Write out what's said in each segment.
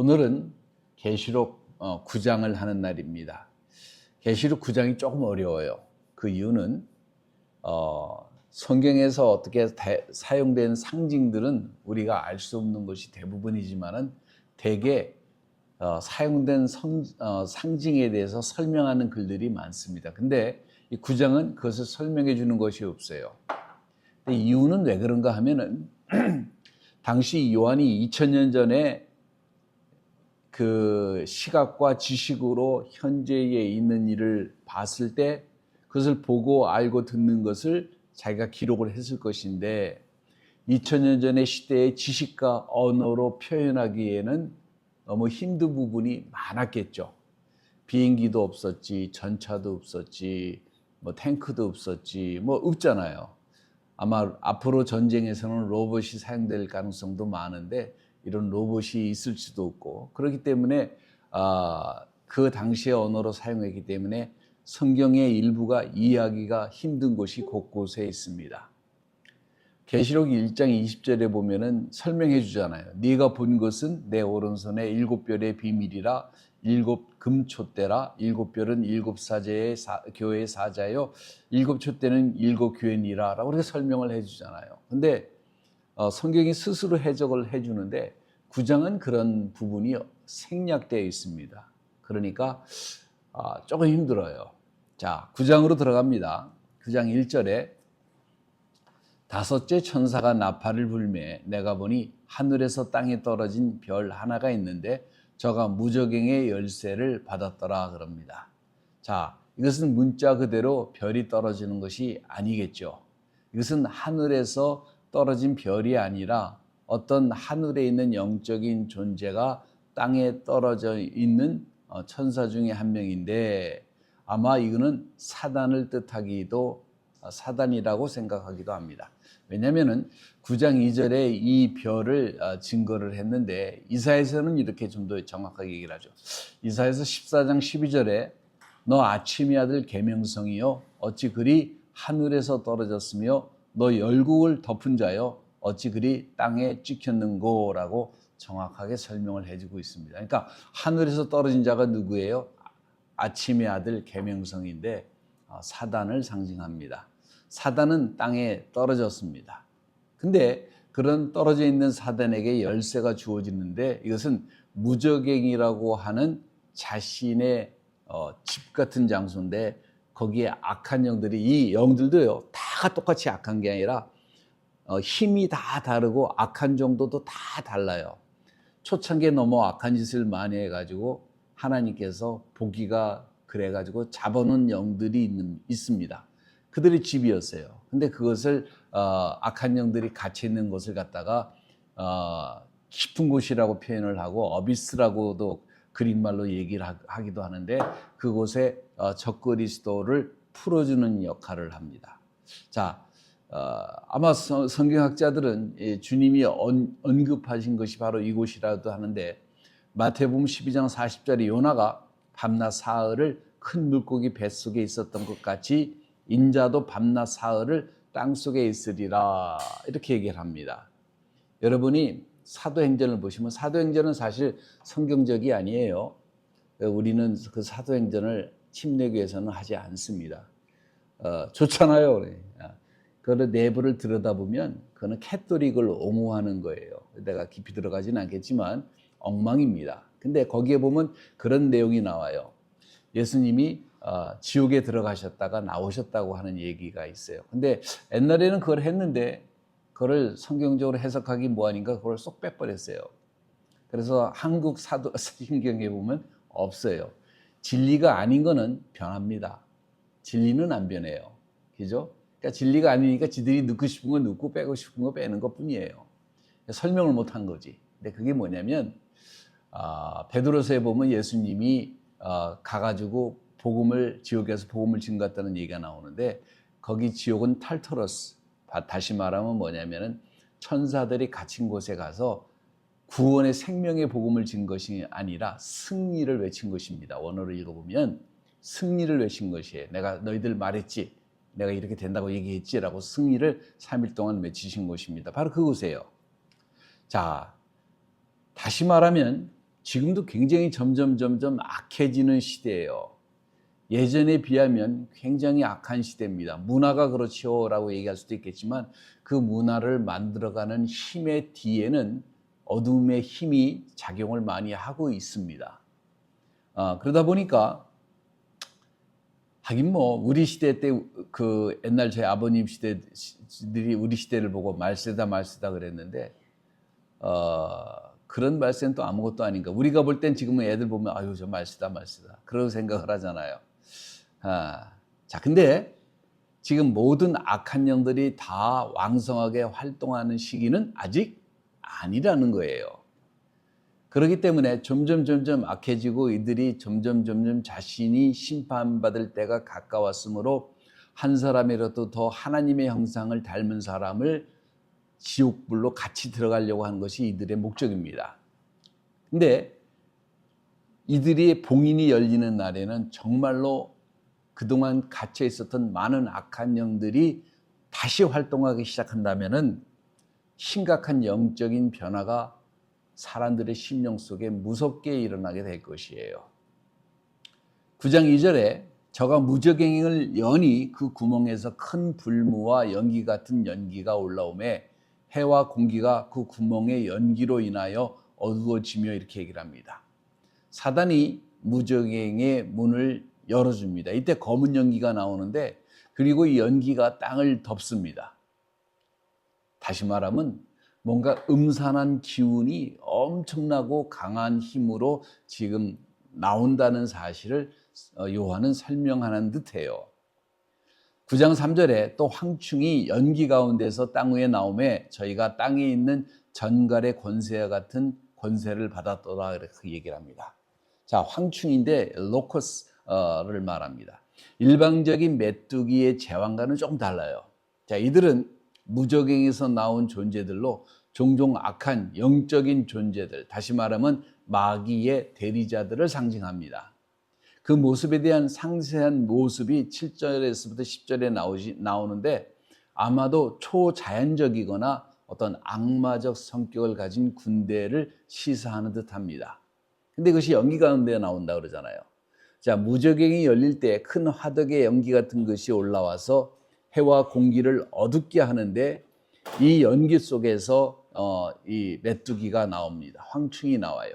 오늘은 계시록 9장을 하는 날입니다. 계시록 9장이 조금 어려워요. 그 이유는 성경에서 어떻게 사용된 상징들은 우리가 알 수 없는 것이 대부분이지만은 대개 사용된 상징에 대해서 설명하는 글들이 많습니다. 근데 이 9장은 그것을 설명해 주는 것이 없어요. 근데 이유는 왜 그런가 하면은 당시 요한이 2000년 전에 그 시각과 지식으로 현재에 있는 일을 봤을 때 그것을 보고 알고 듣는 것을 자기가 기록을 했을 것인데 2000년 전의 시대의 지식과 언어로 표현하기에는 너무 힘든 부분이 많았겠죠. 비행기도 없었지, 전차도 없었지, 뭐 탱크도 없었지, 뭐 없잖아요. 아마 앞으로 전쟁에서는 로봇이 사용될 가능성도 많은데 이런 로봇이 있을지도 없고, 그렇기 때문에 그 당시의 언어로 사용했기 때문에 성경의 일부가 이해하기가 힘든 곳이 곳곳에 있습니다. 계시록 1장 20절에 보면은 설명해 주잖아요. 네가 본 것은 내 오른손에 7별의 비밀이라, 7금촛대라. 7별은 7사제의 교회의 사자요, 7촛대는 7교회니라 라고 그렇게 설명을 해 주잖아요. 근데 성경이 스스로 해석을 해 주는데 9장은 그런 부분이 생략되어 있습니다. 그러니까 조금 힘들어요. 자, 9장으로 들어갑니다. 9장 1절에 다섯째 천사가 나팔을 불매 내가 보니 하늘에서 땅에 떨어진 별 하나가 있는데 저가 무저갱의 열쇠를 받았더라 그럽니다. 자, 이것은 문자 그대로 별이 떨어지는 것이 아니겠죠. 이것은 하늘에서 떨어진 별이 아니라 어떤 하늘에 있는 영적인 존재가 땅에 떨어져 있는 천사 중에 한 명인데 아마 이거는 사단을 뜻하기도 사단이라고 생각하기도 합니다. 왜냐하면 9장 2절에 이 별을 증거를 했는데 이사야서는 이렇게 좀 더 정확하게 얘기를 하죠. 이사야서 14장 12절에 너 아침의 아들 계명성이요 어찌 그리 하늘에서 떨어졌으며 너 열국을 덮은 자요 어찌 그리 땅에 찍혔는고 라고 정확하게 설명을 해주고 있습니다. 그러니까 하늘에서 떨어진 자가 누구예요? 아침의 아들 계명성인데 사단을 상징합니다. 사단은 땅에 떨어졌습니다. 근데 그런 떨어져 있는 사단에게 열쇠가 주어지는데 이것은 무저갱이라고 하는 자신의 집 같은 장소인데 거기에 악한 영들이, 이 영들도요 다 똑같이 악한 게 아니라 힘이 다 다르고 악한 정도도 다 달라요. 초창기에 너무 악한 짓을 많이 해가지고 하나님께서 보기가 그래가지고 잡아놓은 영들이 있습니다. 그들의 집이었어요. 근데 그것을 악한 영들이 갇혀 있는 곳을 갖다가 깊은 곳이라고 표현을 하고 어비스라고도 그릭말로 얘기를 하기도 하는데 그곳에 적그리스도를 풀어주는 역할을 합니다. 자, 아마 성경학자들은 주님이 언급하신 것이 바로 이곳이라도 하는데 마태복음 12장 40절에 요나가 밤낮 사흘을 큰 물고기 뱃속에 있었던 것 같이 인자도 밤낮 사흘을 땅속에 있으리라 이렇게 얘기를 합니다. 여러분이 사도행전을 보시면 사도행전은 사실 성경적이 아니에요. 우리는 그 사도행전을 침례교에서는 하지 않습니다. 좋잖아요. 그 내부를 들여다보면 그거는 캐토릭을 옹호하는 거예요. 내가 깊이 들어가지는 않겠지만 엉망입니다. 근데 거기에 보면 그런 내용이 나와요. 예수님이 지옥에 들어가셨다가 나오셨다고 하는 얘기가 있어요. 근데 옛날에는 그걸 했는데 그걸 성경적으로 해석하기 뭐하니까 그걸 쏙 빼버렸어요. 그래서 한국 사도 신경에 보면 없어요. 진리가 아닌 거는 변합니다. 진리는 안 변해요. 그죠? 그러니까 진리가 아니니까 지들이 넣고 싶은 거 넣고 빼고 싶은 거 빼는 것 뿐이에요. 설명을 못 한 거지. 근데 그게 뭐냐면 베드로서에 보면 예수님이 가가지고 지옥에서 복음을 증거했다는 얘기가 나오는데 거기 지옥은 탈터러스, 다시 말하면 뭐냐면은 천사들이 갇힌 곳에 가서 구원의 생명의 복음을 진 것이 아니라 승리를 외친 것입니다. 원어를 읽어보면 승리를 외친 것이에요. 내가 너희들 말했지, 내가 이렇게 된다고 얘기했지 라고 승리를 3일 동안 외치신 것입니다. 바로 그곳이에요. 자, 다시 말하면 지금도 굉장히 점점 악해지는 시대예요. 예전에 비하면 굉장히 악한 시대입니다. 문화가 그렇지요라고 얘기할 수도 있겠지만 그 문화를 만들어가는 힘의 뒤에는 어둠의 힘이 작용을 많이 하고 있습니다. 그러다 보니까 하긴 뭐 우리 시대 때 그 옛날 저희 아버님 시대들이 우리 시대를 보고 말세다 그랬는데 그런 말세는 또 아무것도 아닌가. 우리가 볼 땐 지금은 애들 보면 아유 저 말세다 그런 생각을 하잖아요. 자, 근데 지금 모든 악한 영들이 다 왕성하게 활동하는 시기는 아직 아니라는 거예요. 그렇기 때문에 점점 악해지고 이들이 점점 자신이 심판받을 때가 가까웠으므로 한 사람이라도 더 하나님의 형상을 닮은 사람을 지옥불로 같이 들어가려고 하는 것이 이들의 목적입니다. 근데 이들이 봉인이 열리는 날에는 정말로 그동안 갇혀 있었던 많은 악한 영들이 다시 활동하기 시작한다면은 심각한 영적인 변화가 사람들의 심령 속에 무섭게 일어나게 될 것이에요. 9장 2절에 저가 무저갱을 여니 그 구멍에서 큰 불무와 연기 같은 연기가 올라오매 해와 공기가 그 구멍의 연기로 인하여 어두워지며 이렇게 얘기를 합니다. 사단이 무저갱의 문을 열어줍니다. 이때 검은 연기가 나오는데 그리고 이 연기가 땅을 덮습니다. 다시 말하면 뭔가 음산한 기운이 엄청나고 강한 힘으로 지금 나온다는 사실을 요한은 설명하는 듯해요. 9장 3절에 또 황충이 연기 가운데서 땅 위에 나오매 저희가 땅에 있는 전갈의 권세와 같은 권세를 받았더라 이렇게 얘기를 합니다. 자, 황충인데 로커스를 말합니다. 일방적인 메뚜기의 제왕과는 조금 달라요. 자, 이들은 무저갱에서 나온 존재들로 종종 악한 영적인 존재들, 다시 말하면 마귀의 대리자들을 상징합니다. 그 모습에 대한 상세한 모습이 7절에서부터 10절에 나오는데 아마도 초자연적이거나 어떤 악마적 성격을 가진 군대를 시사하는 듯합니다. 근데 그것이 연기 가운데 나온다 그러잖아요. 자, 무저갱이 열릴 때 큰 화덕의 연기 같은 것이 올라와서 해와 공기를 어둡게 하는데 이 연기 속에서 이 메뚜기가 나옵니다. 황충이 나와요.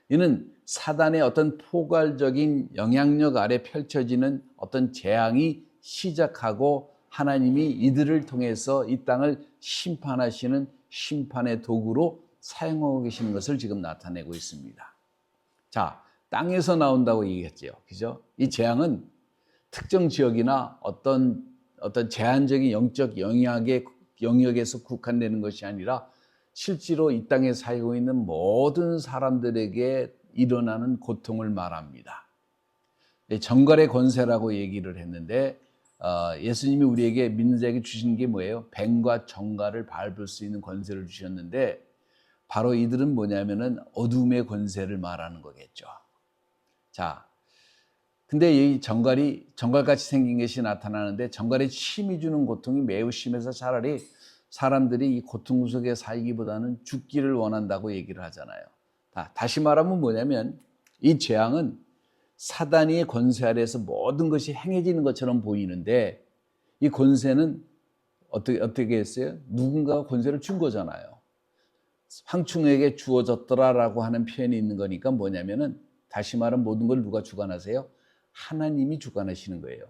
이는 사단의 어떤 포괄적인 영향력 아래 펼쳐지는 어떤 재앙이 시작하고 하나님이 이들을 통해서 이 땅을 심판하시는 심판의 도구로 사용하고 계시는 것을 지금 나타내고 있습니다. 자, 땅에서 나온다고 얘기했죠. 그죠? 이 재앙은 특정 지역이나 어떤 제한적인 영적 영역에서 국한되는 것이 아니라 실제로 이 땅에 살고 있는 모든 사람들에게 일어나는 고통을 말합니다. 정갈의 권세라고 얘기를 했는데 예수님이 우리에게 믿는 자에게 주신 게 뭐예요? 뱀과 정갈을 밟을 수 있는 권세를 주셨는데 바로 이들은 뭐냐면은 어둠의 권세를 말하는 거겠죠. 자, 근데 이 정갈같이 생긴 것이 나타나는데 정갈이 침이 주는 고통이 매우 심해서 차라리 사람들이 이 고통 속에 살기보다는 죽기를 원한다고 얘기를 하잖아요. 다시 말하면 뭐냐면 이 재앙은 사단의 권세 아래에서 모든 것이 행해지는 것처럼 보이는데 이 권세는 어떻게 했어요? 누군가가 권세를 준 거잖아요. 황충에게 주어졌더라라고 하는 표현이 있는 거니까 뭐냐면은 다시 말하면 모든 걸 누가 주관하세요? 하나님이 주관하시는 거예요.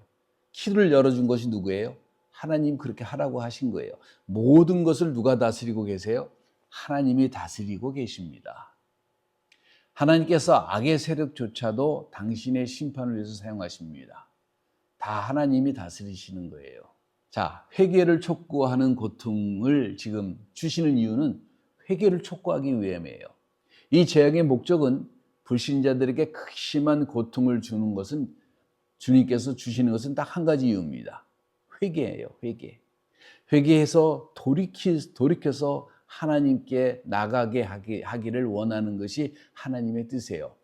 키를 열어준 것이 누구예요? 하나님 그렇게 하라고 하신 거예요. 모든 것을 누가 다스리고 계세요? 하나님이 다스리고 계십니다. 하나님께서 악의 세력조차도 당신의 심판을 위해서 사용하십니다. 다 하나님이 다스리시는 거예요. 자, 회개를 촉구하는 고통을 지금 주시는 이유는 회개를 촉구하기 위함이에요. 이 재앙의 목적은 불신자들에게 극심한 고통을 주는 것은 주님께서 주시는 것은 딱 한 가지 이유입니다. 회개예요. 회개해서 돌이켜서 하나님께 나가게 하기를 원하는 것이 하나님의 뜻이에요.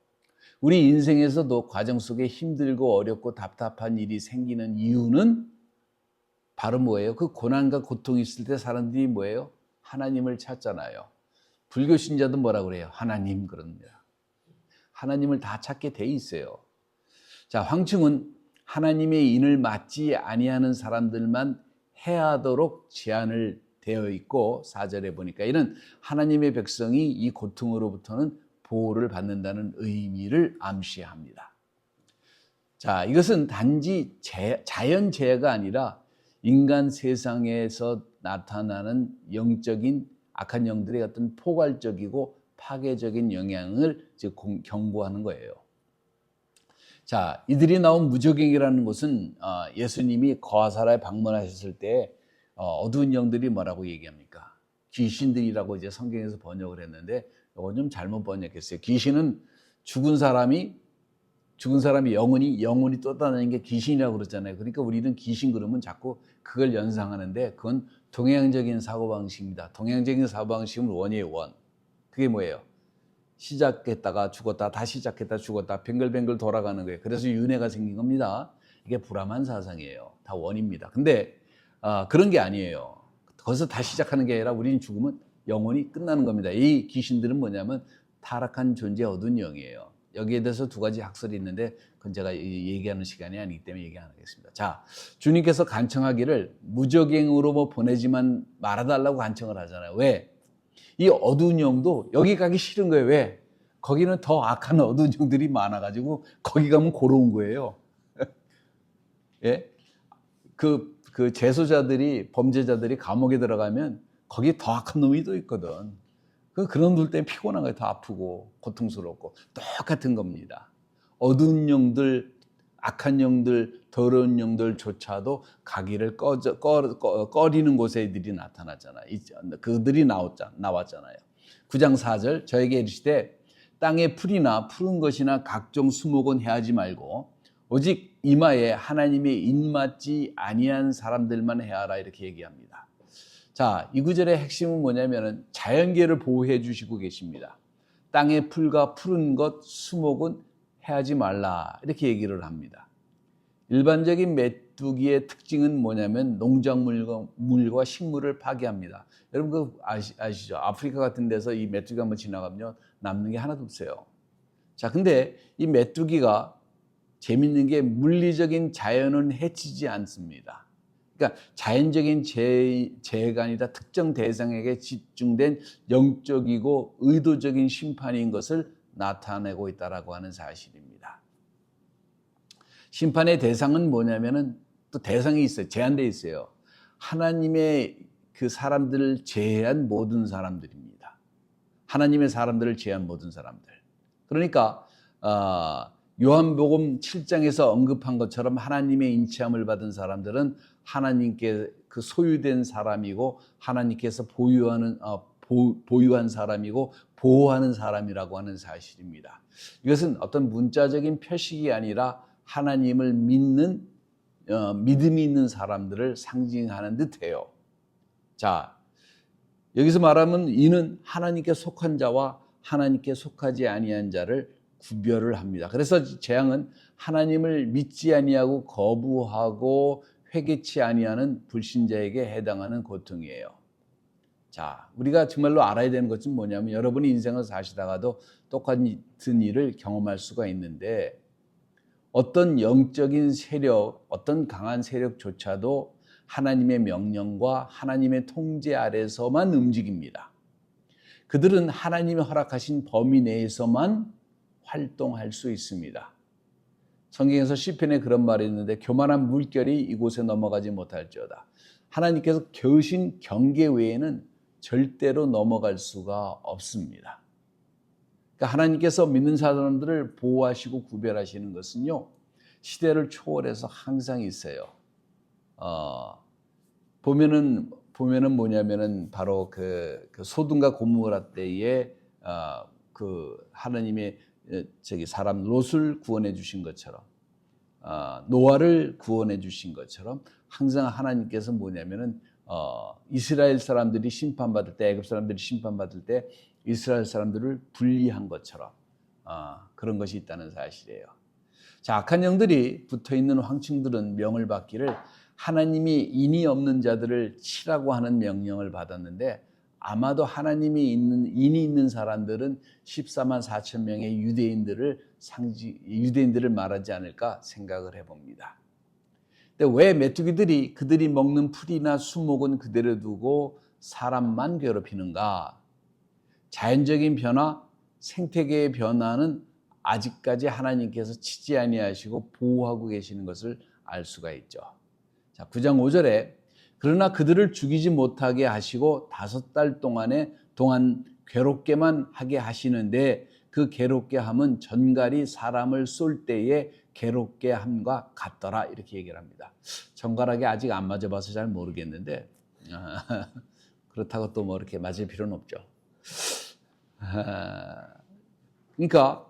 우리 인생에서도 과정 속에 힘들고 어렵고 답답한 일이 생기는 이유는 바로 뭐예요? 그 고난과 고통이 있을 때 사람들이 뭐예요? 하나님을 찾잖아요. 불교 신자도 뭐라 그래요? 하나님 그럽니다. 하나님을 다 찾게 돼 있어요. 자, 황충은 하나님의 인을 맡지 아니하는 사람들만 해하도록 제한을 되어 있고 4절에 보니까 이는 하나님의 백성이 이 고통으로부터는 보호를 받는다는 의미를 암시합니다. 자, 이것은 단지 자연재해가 아니라 인간 세상에서 나타나는 영적인 악한 영들의 어떤 포괄적이고 파괴적인 영향을 경고하는 거예요. 자, 이들이 나온 무적행이라는 것은 예수님이 거하사라에 방문하셨을 때 어두운 영들이 뭐라고 얘기합니까? 귀신들이라고 이제 성경에서 번역을 했는데 이건 좀 잘못 번역했어요. 귀신은 죽은 사람이 영혼이 떠다니는 게 귀신이라고 그러잖아요. 그러니까 우리는 귀신 그러면 자꾸 그걸 연상하는데 그건 동양적인 사고방식입니다. 동양적인 사고방식은 원이에요, 원. 그게 뭐예요? 시작했다가 죽었다, 다시 시작했다 죽었다, 뱅글뱅글 돌아가는 거예요. 그래서 윤회가 생긴 겁니다. 이게 불암한 사상이에요. 다 원입니다. 근데 그런 게 아니에요. 거기서 다시 시작하는 게 아니라 우리는 죽으면 영혼이 끝나는 겁니다. 이 귀신들은 뭐냐면 타락한 존재 어두운 영이에요. 여기에 대해서 두 가지 학설이 있는데 그건 제가 얘기하는 시간이 아니기 때문에 얘기 안 하겠습니다. 자, 주님께서 간청하기를 무적행으로 보내지만 말아달라고 간청을 하잖아요. 왜? 이 어두운 영도 여기 가기 싫은 거예요. 왜? 거기는 더 악한 어두운 영들이 많아가지고 거기 가면 고로운 거예요. 예? 그 재소자들이, 범죄자들이 감옥에 들어가면 거기 더 악한 놈이 또 있거든. 그런 놈들 때문에 피곤한 거예요. 더 아프고 고통스럽고 똑같은 겁니다. 어두운 영들, 악한 영들, 더러운 영들조차도 가기를 꺼리는 곳에 이들이 나타났잖아요. 그들이 나왔잖아요. 9장 4절 저에게 이르시되 땅에 풀이나 푸른 것이나 각종 수목은 해하지 말고 오직 이마에 하나님의 인맞지 아니한 사람들만 해하라 이렇게 얘기합니다. 자, 이 구절의 핵심은 뭐냐면은 자연계를 보호해 주시고 계십니다. 땅의 풀과 푸른 것, 수목은 해하지 말라 이렇게 얘기를 합니다. 일반적인 메뚜기의 특징은 뭐냐면 농작물과 식물을 파괴합니다. 여러분 그거 아시죠? 아프리카 같은 데서 이 메뚜기가 한번 지나가면 남는 게 하나도 없어요. 자, 근데 이 메뚜기가 재밌는 게 물리적인 자연은 해치지 않습니다. 그러니까 자연적인 재해가 아니라 특정 대상에게 집중된 영적이고 의도적인 심판인 것을 나타내고 있다라고 하는 사실입니다. 심판의 대상은 뭐냐면은 또 대상이 있어요. 제한되어 있어요. 하나님의 그 사람들을 제한 모든 사람들입니다. 하나님의 사람들을 제한 모든 사람들. 그러니까 요한복음 7장에서 언급한 것처럼 하나님의 인치함을 받은 사람들은 하나님께 그 소유된 사람이고 하나님께서 보유한 사람이고 보호하는 사람이라고 하는 사실입니다. 이것은 어떤 문자적인 표식이 아니라 하나님을 믿는 믿음이 있는 사람들을 상징하는 듯해요. 자, 여기서 말하면 이는 하나님께 속한 자와 하나님께 속하지 아니한 자를 구별을 합니다. 그래서 재앙은 하나님을 믿지 아니하고 거부하고 회개치 아니하는 불신자에게 해당하는 고통이에요. 자, 우리가 정말로 알아야 되는 것은 뭐냐면 여러분이 인생을 사시다가도 똑같은 일을 경험할 수가 있는데 어떤 영적인 세력, 어떤 강한 세력조차도 하나님의 명령과 하나님의 통제 아래서만 움직입니다. 그들은 하나님이 허락하신 범위 내에서만 활동할 수 있습니다. 성경에서 시편에 그런 말이 있는데 교만한 물결이 이곳에 넘어가지 못할지어다. 하나님께서 겨우신 경계 외에는 절대로 넘어갈 수가 없습니다. 그러니까 하나님께서 믿는 사람들을 보호하시고 구별하시는 것은요, 시대를 초월해서 항상 있어요. 보면은 뭐냐면은 바로 그 소돔과 고모라 때에 그 하나님의 사람 롯을 구원해 주신 것처럼 노아를 구원해 주신 것처럼 항상 하나님께서 뭐냐면은 이스라엘 사람들이 심판받을 때 애굽 사람들이 심판받을 때 이스라엘 사람들을 분리한 것처럼 그런 것이 있다는 사실이에요. 자, 악한 영들이 붙어있는 황충들은 명을 받기를 하나님이 인이 없는 자들을 치라고 하는 명령을 받았는데 아마도 하나님이 인이 있는 사람들은 14만 4천 명의 유대인들을 말하지 않을까 생각을 해봅니다. 근데 왜 메뚜기들이 그들이 먹는 풀이나 수목은 그대로 두고 사람만 괴롭히는가? 자연적인 변화, 생태계의 변화는 아직까지 하나님께서 치지 아니하시고 보호하고 계시는 것을 알 수가 있죠. 자, 9장 5절에 그러나 그들을 죽이지 못하게 하시고 5달 동안 괴롭게만 하게 하시는데 그 괴롭게 함은 전갈이 사람을 쏠 때에 괴롭게 함과 같더라, 이렇게 얘기를 합니다. 전갈하게 아직 안 맞아봐서 잘 모르겠는데 그렇다고 또 뭐 이렇게 맞을 필요는 없죠. 그러니까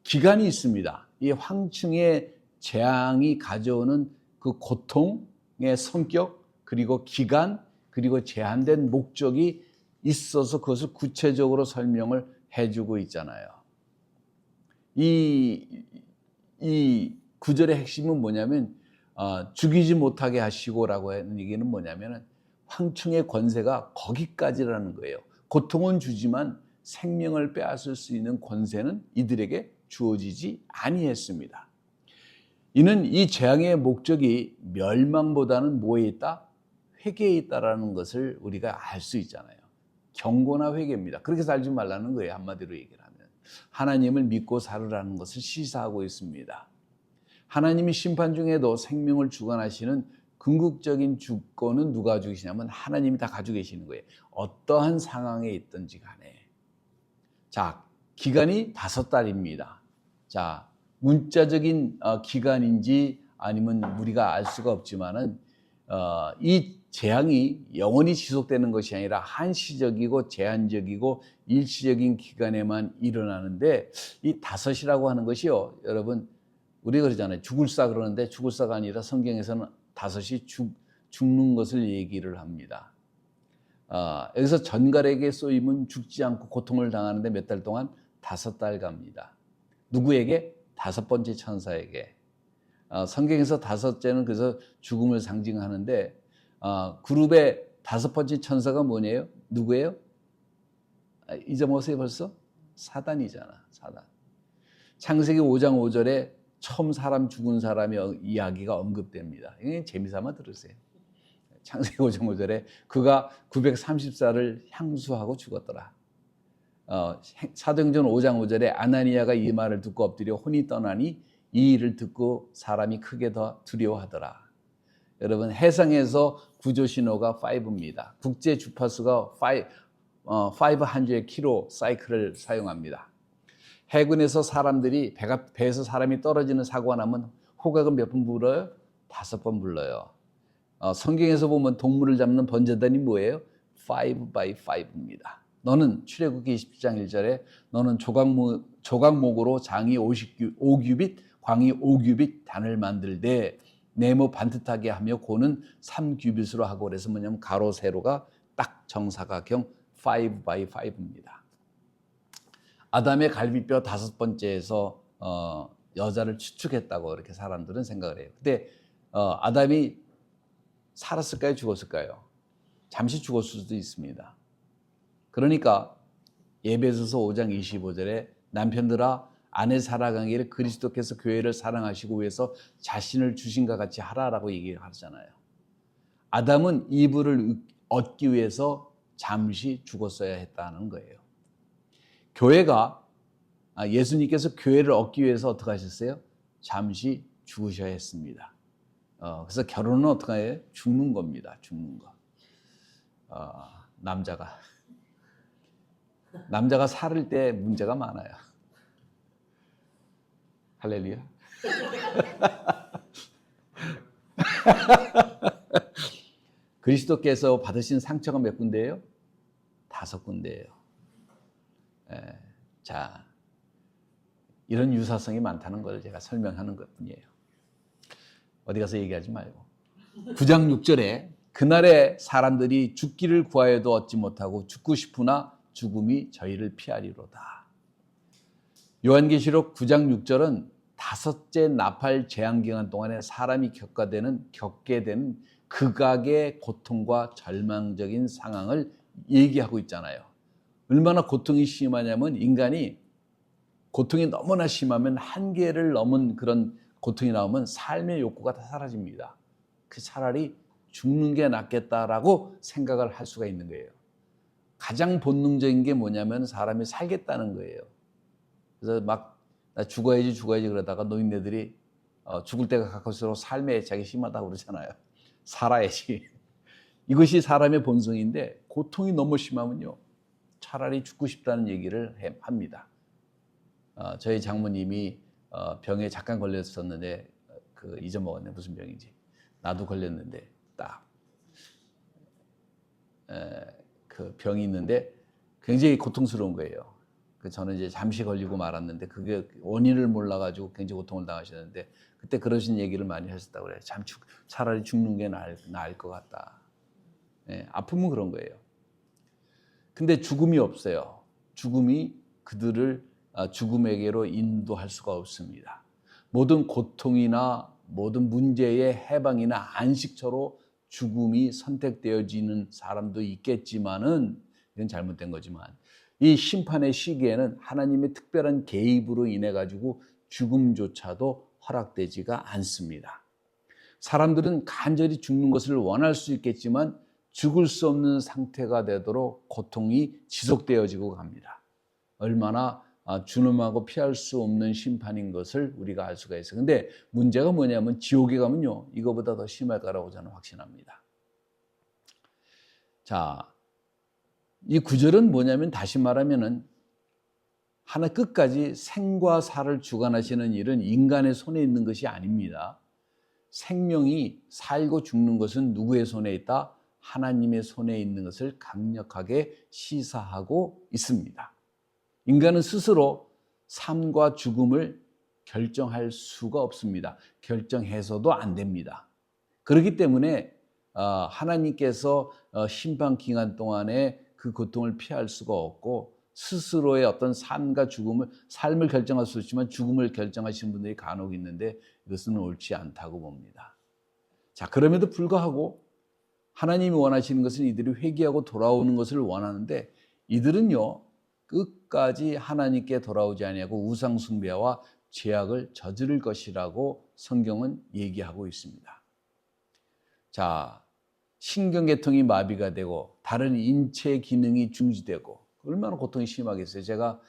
기간이 있습니다. 이 황충의 재앙이 가져오는 그 고통의 성격, 그리고 기간, 그리고 제한된 목적이 있어서 그것을 구체적으로 설명을 해주고 있잖아요. 이 구절의 핵심은 뭐냐면 죽이지 못하게 하시고라고 하는 얘기는 뭐냐면 황충의 권세가 거기까지라는 거예요. 고통은 주지만 생명을 빼앗을 수 있는 권세는 이들에게 주어지지 아니했습니다. 이는 이 재앙의 목적이 멸망보다는 뭐에 있다? 회개에 있다라는 것을 우리가 알 수 있잖아요. 경고나 회개입니다. 그렇게 살지 말라는 거예요. 한마디로 얘기를 하면. 하나님을 믿고 살으라는 것을 시사하고 있습니다. 하나님이 심판 중에도 생명을 주관하시는 궁극적인 주권은 누가 가지고 계시냐면 하나님이 다 가지고 계시는 거예요. 어떠한 상황에 있든지 간에. 자, 기간이 5달입니다. 자, 문자적인 기간인지 아니면 우리가 알 수가 없지만은 이 재앙이 영원히 지속되는 것이 아니라 한시적이고 제한적이고 일시적인 기간에만 일어나는데, 이 5이라고 하는 것이요, 여러분, 우리가 그러잖아요. 죽을사 그러는데 죽을사가 아니라 성경에서는 5이 죽는 것을 얘기를 합니다. 여기서 전갈에게 쏘임은 죽지 않고 고통을 당하는데 몇 달 동안? 5달 갑니다. 누구에게? 5번째 천사에게. 성경에서 5째는 그래서 죽음을 상징하는데 그룹의 5번째 천사가 뭐냐요? 누구예요? 잊어먹었어요 벌써? 사단이잖아. 사단. 창세기 5장 5절에 처음 사람 죽은 사람의 이야기가 언급됩니다. 이게 재미삼아 들으세요. 창세기 5장 5절에 그가 930살을 향수하고 죽었더라. 사도행전 5장 5절에 아나니아가 이 말을 듣고 엎드려 혼이 떠나니 이 일을 듣고 사람이 크게 더 두려워하더라. 여러분, 해상에서 구조 신호가 5입니다. 국제 주파수가 500km 사이클을 사용합니다. 해군에서 사람들이 배에서 사람이 떨어지는 사고가 나면 호각은 몇 번 불어요? 5번 불러요. 성경에서 보면 동물을 잡는 번제단이 뭐예요? 5x5입니다. 너는 출애굽기 20장 1절에 너는 조각목으로 장이 5규빗, 광이 5규빗 단을 만들되 네모 반듯하게 하며 고는 3규빗으로 하고, 그래서 뭐냐면 가로 세로가 딱 정사각형 5x5입니다. 아담의 갈비뼈 5번째에서 여자를 추측했다고 이렇게 사람들은 생각을 해요. 근데 아담이 살았을까요? 죽었을까요? 잠시 죽었을 수도 있습니다. 그러니까 에베소서 5장 25절에 남편들아 아내 사랑하기를 그리스도께서 교회를 사랑하시고 위해서 자신을 주신과 같이 하라라고 얘기하잖아요. 아담은 이브를 얻기 위해서 잠시 죽었어야 했다는 거예요. 교회가 예수님께서 교회를 얻기 위해서 어떻게 하셨어요? 잠시 죽으셔야 했습니다. 그래서 결혼은 어떻게 해요? 죽는 겁니다. 죽는 거. 남자가 살을 때 문제가 많아요. 할렐루야. 그리스도께서 받으신 상처가 몇 군데예요? 5군데예요. 자, 이런 유사성이 많다는 걸 제가 설명하는 것뿐이에요. 어디 가서 얘기하지 말고. 9장 6절에 그날에 사람들이 죽기를 구하여도 얻지 못하고 죽고 싶으나 죽음이 저희를 피하리로다. 요한계시록 9장 6절은 5째 나팔 재앙 기간 동안에 사람이 겪게 되는 극악의 고통과 절망적인 상황을 얘기하고 있잖아요. 얼마나 고통이 심하냐면 인간이 고통이 너무나 심하면 한계를 넘은 그런 고통이 나오면 삶의 욕구가 다 사라집니다. 그 차라리 죽는 게 낫겠다라고 생각을 할 수가 있는 거예요. 가장 본능적인 게 뭐냐면 사람이 살겠다는 거예요. 그래서 막 나 죽어야지 그러다가 노인네들이 죽을 때가 가까울수록 삶의 애착이 심하다고 그러잖아요. 살아야지. 이것이 사람의 본성인데 고통이 너무 심하면요. 차라리 죽고 싶다는 얘기를 합니다. 저희 장모님이 병에 잠깐 걸렸었는데 잊어먹었네. 무슨 병인지. 나도 걸렸는데 딱 그 병이 있는데 굉장히 고통스러운 거예요. 저는 이제 잠시 걸리고 말았는데 그게 원인을 몰라가지고 굉장히 고통을 당하셨는데 그때 그러신 얘기를 많이 하셨다고 그래요. 차라리 죽는 게 나을 것 같다. 아픔은 그런 거예요. 근데 죽음이 없어요. 죽음이 그들을 죽음에게로 인도할 수가 없습니다. 모든 고통이나 모든 문제의 해방이나 안식처로 죽음이 선택되어지는 사람도 있겠지만은 이건 잘못된 거지만 이 심판의 시기에는 하나님의 특별한 개입으로 인해 가지고 죽음조차도 허락되지가 않습니다. 사람들은 간절히 죽는 것을 원할 수 있겠지만 죽을 수 없는 상태가 되도록 고통이 지속되어지고 갑니다. 얼마나 준엄하고 피할 수 없는 심판인 것을 우리가 알 수가 있어요. 근데 문제가 뭐냐면 지옥에 가면요, 이거보다 더 심할 거라고 저는 확신합니다. 자, 이 구절은 뭐냐면 다시 말하면은 하나 끝까지 생과 사를 주관하시는 일은 인간의 손에 있는 것이 아닙니다. 생명이 살고 죽는 것은 누구의 손에 있다? 하나님의 손에 있는 것을 강력하게 시사하고 있습니다. 인간은 스스로 삶과 죽음을 결정할 수가 없습니다. 결정해서도 안 됩니다. 그렇기 때문에 하나님께서 심판 기간 동안에 그 고통을 피할 수가 없고 스스로의 어떤 삶을 결정할 수 있지만 죽음을 결정하시는 분들이 간혹 있는데 이것은 옳지 않다고 봅니다. 자, 그럼에도 불구하고 하나님이 원하시는 것은 이들이 회개하고 돌아오는 것을 원하는데 이들은요 끝까지 하나님께 돌아오지 아니하고 우상 숭배와 죄악을 저지를 것이라고 성경은 얘기하고 있습니다. 자, 신경계통이 마비가 되고 다른 인체 기능이 중지되고 얼마나 고통이 심하겠어요. 제가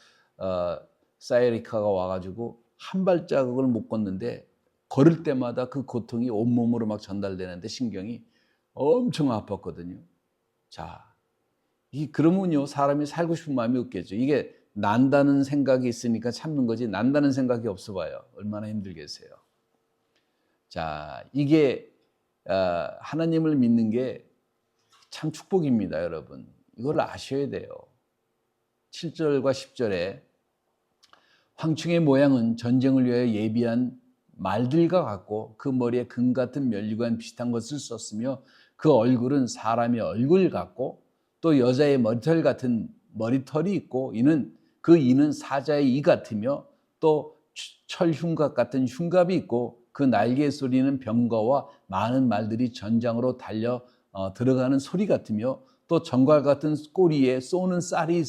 사이리카가 와가지고 한 발자국을 못 걷는데 걸을 때마다 그 고통이 온몸으로 막 전달되는데 신경이 엄청 아팠거든요. 자, 그러면요 사람이 살고 싶은 마음이 없겠죠. 이게 난다는 생각이 있으니까 참는 거지 난다는 생각이 없어 봐요. 얼마나 힘들겠어요. 자, 이게 하나님을 믿는 게 참 축복입니다, 여러분. 이걸 아셔야 돼요. 7절과 10절에 황충의 모양은 전쟁을 위하여 예비한 말들과 같고 그 머리에 금 같은 면류관 비슷한 것을 썼으며 그 얼굴은 사람의 얼굴 같고 또 여자의 머리털 같은 머리털이 있고 이는 사자의 이 같으며 또 철흉갑 같은 흉갑이 있고 그 날개 소리는 병거와 많은 말들이 전장으로 달려 들어가는 소리 같으며 또 정갈 같은 꼬리에 쏘는 살이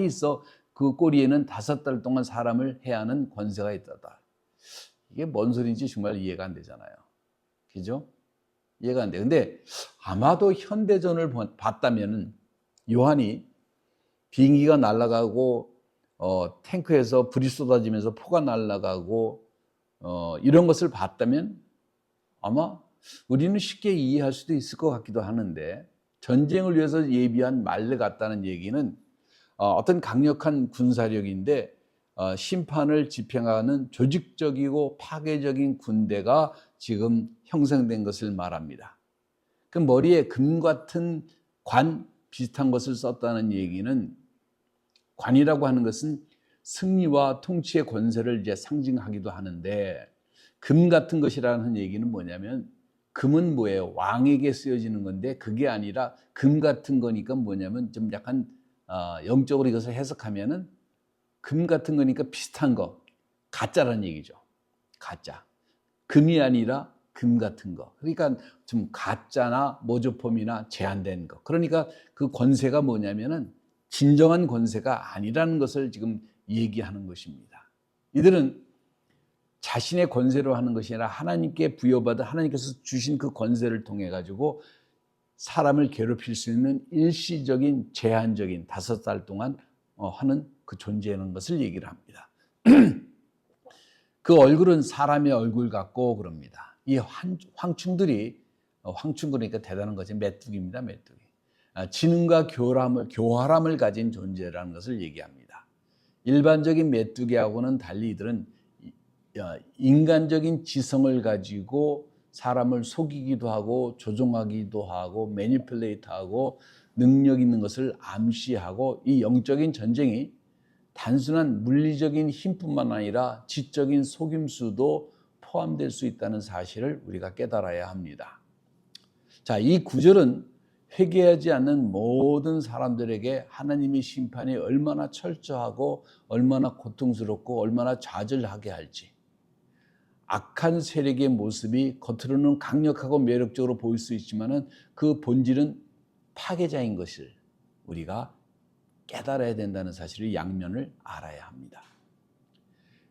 있어 그 꼬리에는 5달 동안 사람을 해하는 권세가 있다. 이게 뭔 소리인지 정말 이해가 안 되잖아요. 그죠? 이해가 안 돼. 근데 아마도 현대전을 봤다면 요한이 비행기가 날아가고 탱크에서 불이 쏟아지면서 포가 날아가고 이런 것을 봤다면 아마 우리는 쉽게 이해할 수도 있을 것 같기도 하는데 전쟁을 위해서 예비한 말들 같다는 얘기는 어떤 강력한 군사력인데 심판을 집행하는 조직적이고 파괴적인 군대가 지금 형성된 것을 말합니다. 그 머리에 금 같은 관 비슷한 것을 썼다는 얘기는 관이라고 하는 것은 승리와 통치의 권세를 이제 상징하기도 하는데 금 같은 것이라는 얘기는 뭐냐면 금은 뭐예요? 왕에게 쓰여지는 건데 그게 아니라 금 같은 거니까 뭐냐면 좀 약간 영적으로 이것을 해석하면은 금 같은 거니까 비슷한 거, 가짜라는 얘기죠. 가짜. 금이 아니라 금 같은 거. 그러니까 좀 가짜나 모조품이나 제한된 거. 그러니까 그 권세가 뭐냐면은 진정한 권세가 아니라는 것을 지금 얘기하는 것입니다. 이들은 자신의 권세로 하는 것이 아니라 하나님께 부여받은 하나님께서 주신 그 권세를 통해 가지고 사람을 괴롭힐 수 있는 일시적인 제한적인 5달 동안 하는 그 존재라는 것을 얘기를 합니다. 그 얼굴은 사람의 얼굴 같고 그럽니다. 이 황충들이 황충 그러니까 대단한 거지 메뚜기입니다. 메뚜기. 지능과 교활함을 가진 존재라는 것을 얘기합니다. 일반적인 메뚜기하고는 달리 이들은 인간적인 지성을 가지고 사람을 속이기도 하고 조종하기도 하고 매니플레이트하고 능력 있는 것을 암시하고 이 영적인 전쟁이 단순한 물리적인 힘뿐만 아니라 지적인 속임수도 포함될 수 있다는 사실을 우리가 깨달아야 합니다. 자, 이 구절은 회개하지 않는 모든 사람들에게 하나님의 심판이 얼마나 철저하고 얼마나 고통스럽고 얼마나 좌절하게 할지, 악한 세력의 모습이 겉으로는 강력하고 매력적으로 보일 수 있지만은 그 본질은 파괴자인 것을 우리가 깨달아야 된다는 사실을 양면을 알아야 합니다.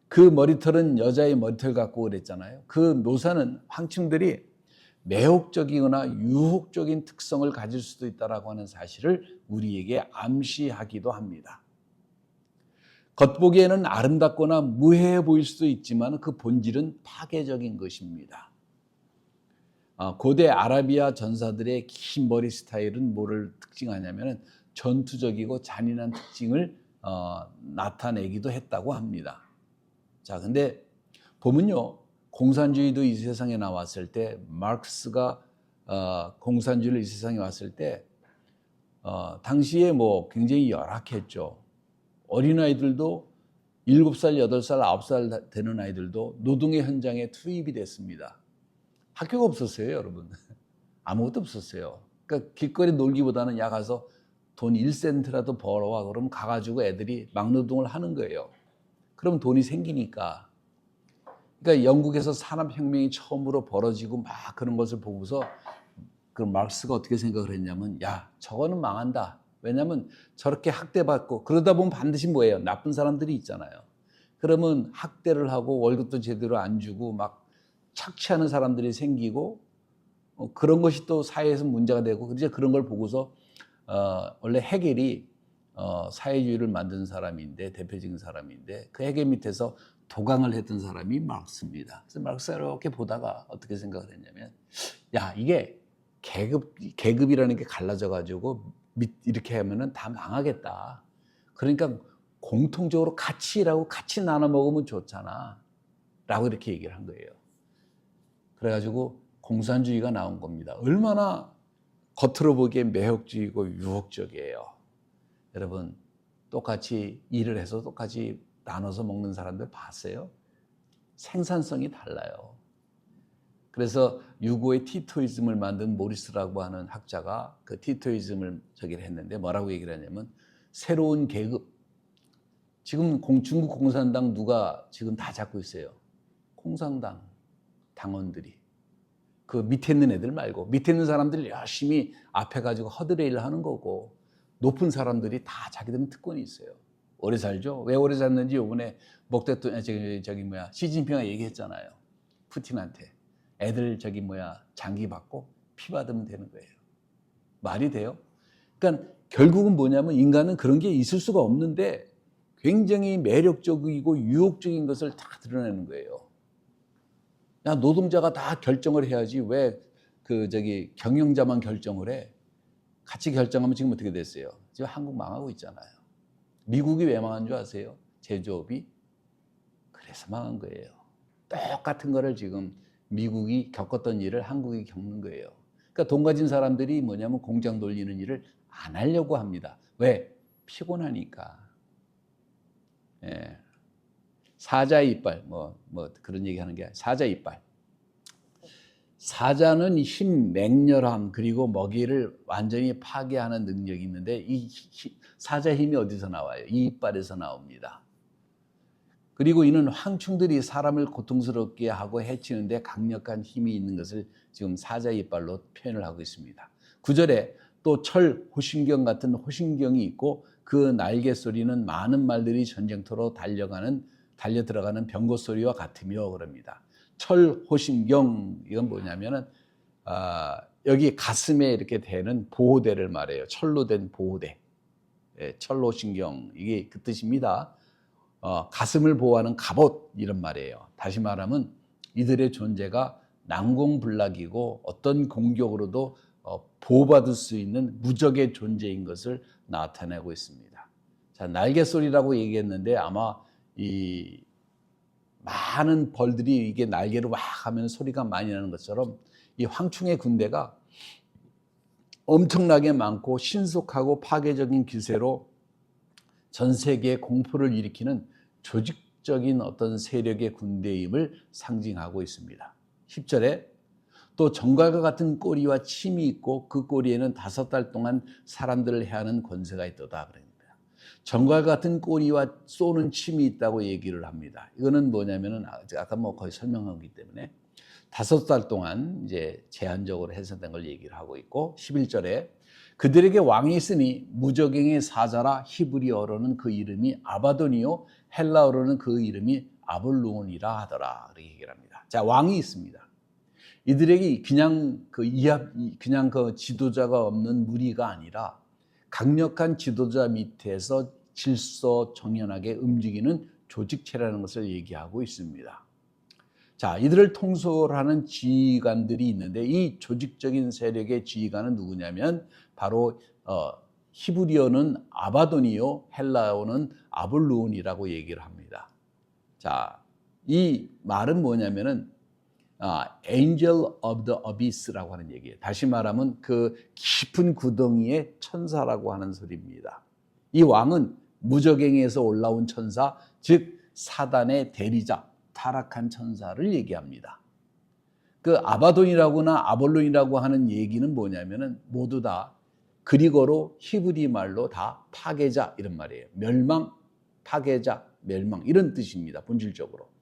그 머리털은 여자의 머리털 같고 그랬잖아요. 그 묘사는 황충들이 매혹적이거나 유혹적인 특성을 가질 수도 있다라고 하는 사실을 우리에게 암시하기도 합니다. 겉보기에는 아름답거나 무해해 보일 수도 있지만 그 본질은 파괴적인 것입니다. 고대 아라비아 전사들의 긴 머리 스타일은 뭐를 특징하냐면 전투적이고 잔인한 특징을 나타내기도 했다고 합니다. 자, 근데 보면요, 공산주의도 이 세상에 나왔을 때 마르크스가 공산주의를 이 세상에 왔을 때 당시에 뭐 굉장히 열악했죠. 어린아이들도 7살, 8살, 9살 되는 아이들도 노동의 현장에 투입이 됐습니다. 학교가 없었어요, 여러분. 아무것도 없었어요. 그러니까 길거리 놀기보다는 야 가서 돈 1센트라도 벌어와. 그러면 가가지고 애들이 막노동을 하는 거예요. 그럼 돈이 생기니까. 그러니까 영국에서 산업혁명이 처음으로 벌어지고 막 그런 것을 보고서 그 마르크스가 어떻게 생각을 했냐면 야, 저거는 망한다. 왜냐하면 저렇게 학대받고 그러다 보면 반드시 뭐예요? 나쁜 사람들이 있잖아요. 그러면 학대를 하고 월급도 제대로 안 주고 막 착취하는 사람들이 생기고 그런 것이 또 사회에서 문제가 되고 이제 그런 걸 보고서 원래 헤겔이 사회주의를 만든 사람인데 대표적인 사람인데 그 헤겔 밑에서 도강을 했던 사람이 마르크스입니다. 그래서 마르크스가 이렇게 보다가 어떻게 생각을 했냐면 야, 이게 계급이라는 게 갈라져 가지고 이렇게 하면은 다 망하겠다. 그러니까 공통적으로 같이 일하고 같이 나눠 먹으면 좋잖아. 라고 이렇게 얘기를 한 거예요. 그래가지고 공산주의가 나온 겁니다. 얼마나 겉으로 보기에 매혹적이고 유혹적이에요. 여러분, 똑같이 일을 해서 똑같이 나눠서 먹는 사람들 봤어요? 생산성이 달라요. 그래서 유고의 티토이즘을 만든 모리스라고 하는 학자가 그 티토이즘을 했는데 뭐라고 얘기를 하냐면 새로운 계급. 지금 중국 공산당 누가 지금 다 잡고 있어요? 공산당 당원들이. 그 밑에 있는 애들 말고 밑에 있는 사람들이 열심히 앞에 가지고 허드레일을 하는 거고 높은 사람들이 다 자기들은 특권이 있어요. 오래 살죠? 왜 오래 살는지 요번에 시진핑이 얘기했잖아요. 푸틴한테. 애들 장기 받고 피 받으면 되는 거예요. 말이 돼요? 그러니까 결국은 뭐냐면 인간은 그런 게 있을 수가 없는데 굉장히 매력적이고 유혹적인 것을 다 드러내는 거예요. 야, 노동자가 다 결정을 해야지 왜 경영자만 결정을 해? 같이 결정하면 지금 어떻게 됐어요? 지금 한국 망하고 있잖아요. 미국이 왜 망한 줄 아세요? 제조업이? 그래서 망한 거예요. 똑같은 거를 지금 미국이 겪었던 일을 한국이 겪는 거예요. 그러니까 돈 가진 사람들이 뭐냐면 공장 돌리는 일을 안 하려고 합니다. 왜? 피곤하니까. 예. 사자의 이빨, 그런 얘기 하는 게 사자 이빨. 사자는 힘, 맹렬함, 그리고 먹이를 완전히 파괴하는 능력이 있는데 이 사자 힘이 어디서 나와요? 이 이빨에서 나옵니다. 그리고 이는 황충들이 사람을 고통스럽게 하고 해치는데 강력한 힘이 있는 것을 지금 사자 이빨로 표현을 하고 있습니다. 9절에 또 철 호신경 같은 호신경이 있고 그 날개 소리는 많은 말들이 전쟁터로 달려 들어가는 병거 소리와 같으며 그럽니다. 철 호신경, 이건 뭐냐면은 여기 가슴에 이렇게 대는 보호대를 말해요. 철로 된 보호대. 철 호신경, 이게 그 뜻입니다. 가슴을 보호하는 갑옷, 이런 말이에요. 다시 말하면 이들의 존재가 난공불락이고 어떤 공격으로도 보호받을 수 있는 무적의 존재인 것을 나타내고 있습니다. 자, 날개소리라고 얘기했는데 아마 이 많은 벌들이 이게 날개로 막 하면 소리가 많이 나는 것처럼 이 황충의 군대가 엄청나게 많고 신속하고 파괴적인 기세로 전 세계에 공포를 일으키는 조직적인 어떤 세력의 군대임을 상징하고 있습니다. 10절에 또 정갈과 같은 꼬리와 침이 있고 그 꼬리에는 5달 동안 사람들을 해하는 권세가 있도다 그럽니다. 정갈 같은 꼬리와 쏘는 침이 있다고 얘기를 합니다. 이거는 뭐냐면은 아까 거의 설명하기 때문에 5달 동안 이제 제한적으로 해석된 걸 얘기를 하고 있고 11절에 그들에게 왕이 있으니 무적행의 사자라 히브리어로는 그 이름이 아바돈이요 헬라어로는 그 이름이 아볼루온이라 하더라 이렇게 얘기를 합니다. 자, 왕이 있습니다. 이들에게 그냥 그 지도자가 없는 무리가 아니라 강력한 지도자 밑에서 질서 정연하게 움직이는 조직체라는 것을 얘기하고 있습니다. 자, 이들을 통솔하는 지휘관들이 있는데 이 조직적인 세력의 지휘관은 누구냐면 바로 히브리어는 아바돈이요 헬라어는 아볼루온이라고 얘기를 합니다. 자, 이 말은 뭐냐면은 Angel of the Abyss라고 하는 얘기예요. 다시 말하면 그 깊은 구덩이의 천사라고 하는 소리입니다. 이 왕은 무적행에서 올라온 천사, 즉 사단의 대리자, 타락한 천사를 얘기합니다. 그 아바돈이라거나 아볼론이라고 하는 얘기는 뭐냐면은 모두 다 그리고로 히브리 말로 다 파괴자 이런 말이에요. 멸망, 파괴자, 멸망 이런 뜻입니다. 본질적으로.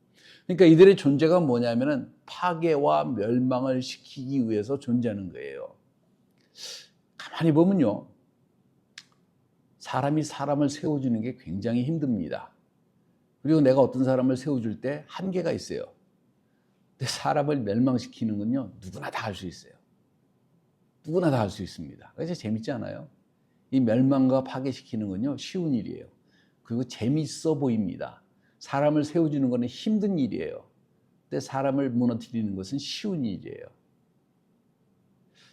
그러니까 이들의 존재가 뭐냐면은 파괴와 멸망을 시키기 위해서 존재하는 거예요. 가만히 보면요. 사람이 사람을 세워주는 게 굉장히 힘듭니다. 그리고 내가 어떤 사람을 세워줄 때 한계가 있어요. 근데 사람을 멸망시키는 건요, 누구나 다 할 수 있어요. 누구나 다 할 수 있습니다. 그래서 재밌지 않아요? 이 멸망과 파괴시키는 건요, 쉬운 일이에요. 그리고 재밌어 보입니다. 사람을 세워주는 것은 힘든 일이에요. 근데 사람을 무너뜨리는 것은 쉬운 일이에요.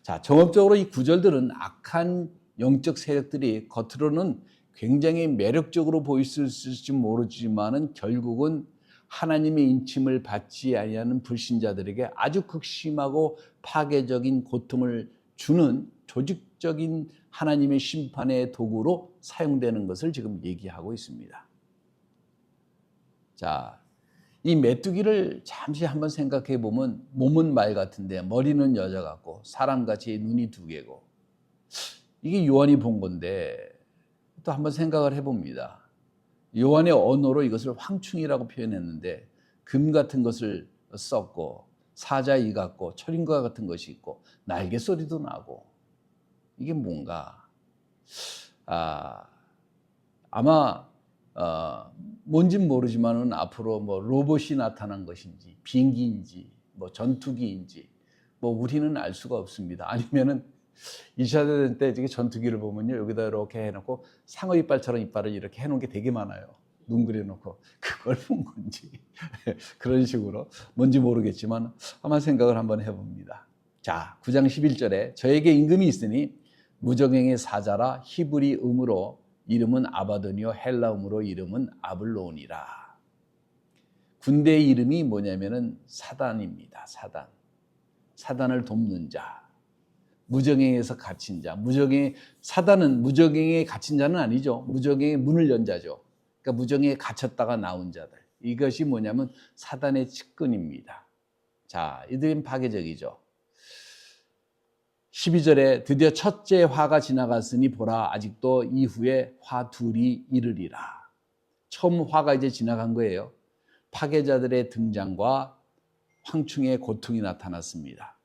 자, 종합적으로 이 구절들은 악한 영적 세력들이 겉으로는 굉장히 매력적으로 보일 수 있을지 모르지만은 결국은 하나님의 인침을 받지 아니하는 불신자들에게 아주 극심하고 파괴적인 고통을 주는 조직적인 하나님의 심판의 도구로 사용되는 것을 지금 얘기하고 있습니다. 자, 이 메뚜기를 잠시 한번 생각해 보면 몸은 말 같은데 머리는 여자 같고 사람같이 눈이 2개고 이게 요한이 본 건데 또 한번 생각을 해봅니다. 요한의 언어로 이것을 황충이라고 표현했는데 금 같은 것을 썼고 사자 이 같고 철인과 같은 것이 있고 날개 소리도 나고 이게 뭔가 아마 뭔진 모르지만은 앞으로 뭐 로봇이 나타난 것인지 비행기인지 뭐 전투기인지 뭐 우리는 알 수가 없습니다. 아니면은 2차 대전 때 이렇게 전투기를 보면요 여기다 이렇게 해놓고 상어 이빨처럼 이빨을 이렇게 해놓은 게 되게 많아요. 눈 그려놓고 그걸 본 건지 그런 식으로 뭔지 모르겠지만 아마 생각을 한번 해봅니다. 자, 9장 11절에 저에게 임금이 있으니 무적행의 사자라 히브리 음으로 이름은 아바돈이요 헬라음으로 이름은 아블론이라. 군대의 이름이 뭐냐면은 사단입니다. 사단을 돕는 자, 무적행에서 갇힌 자. 사단은 무적행에 갇힌 자는 아니죠. 무적행의 문을 연 자죠. 그러니까 무적행에 갇혔다가 나온 자들. 이것이 뭐냐면 사단의 측근입니다. 자, 이들은 파괴적이죠. 12절에 드디어 첫째 화가 지나갔으니 보라 아직도 이후에 화 둘이 이르리라. 처음 화가 이제 지나간 거예요. 파괴자들의 등장과 황충의 고통이 나타났습니다.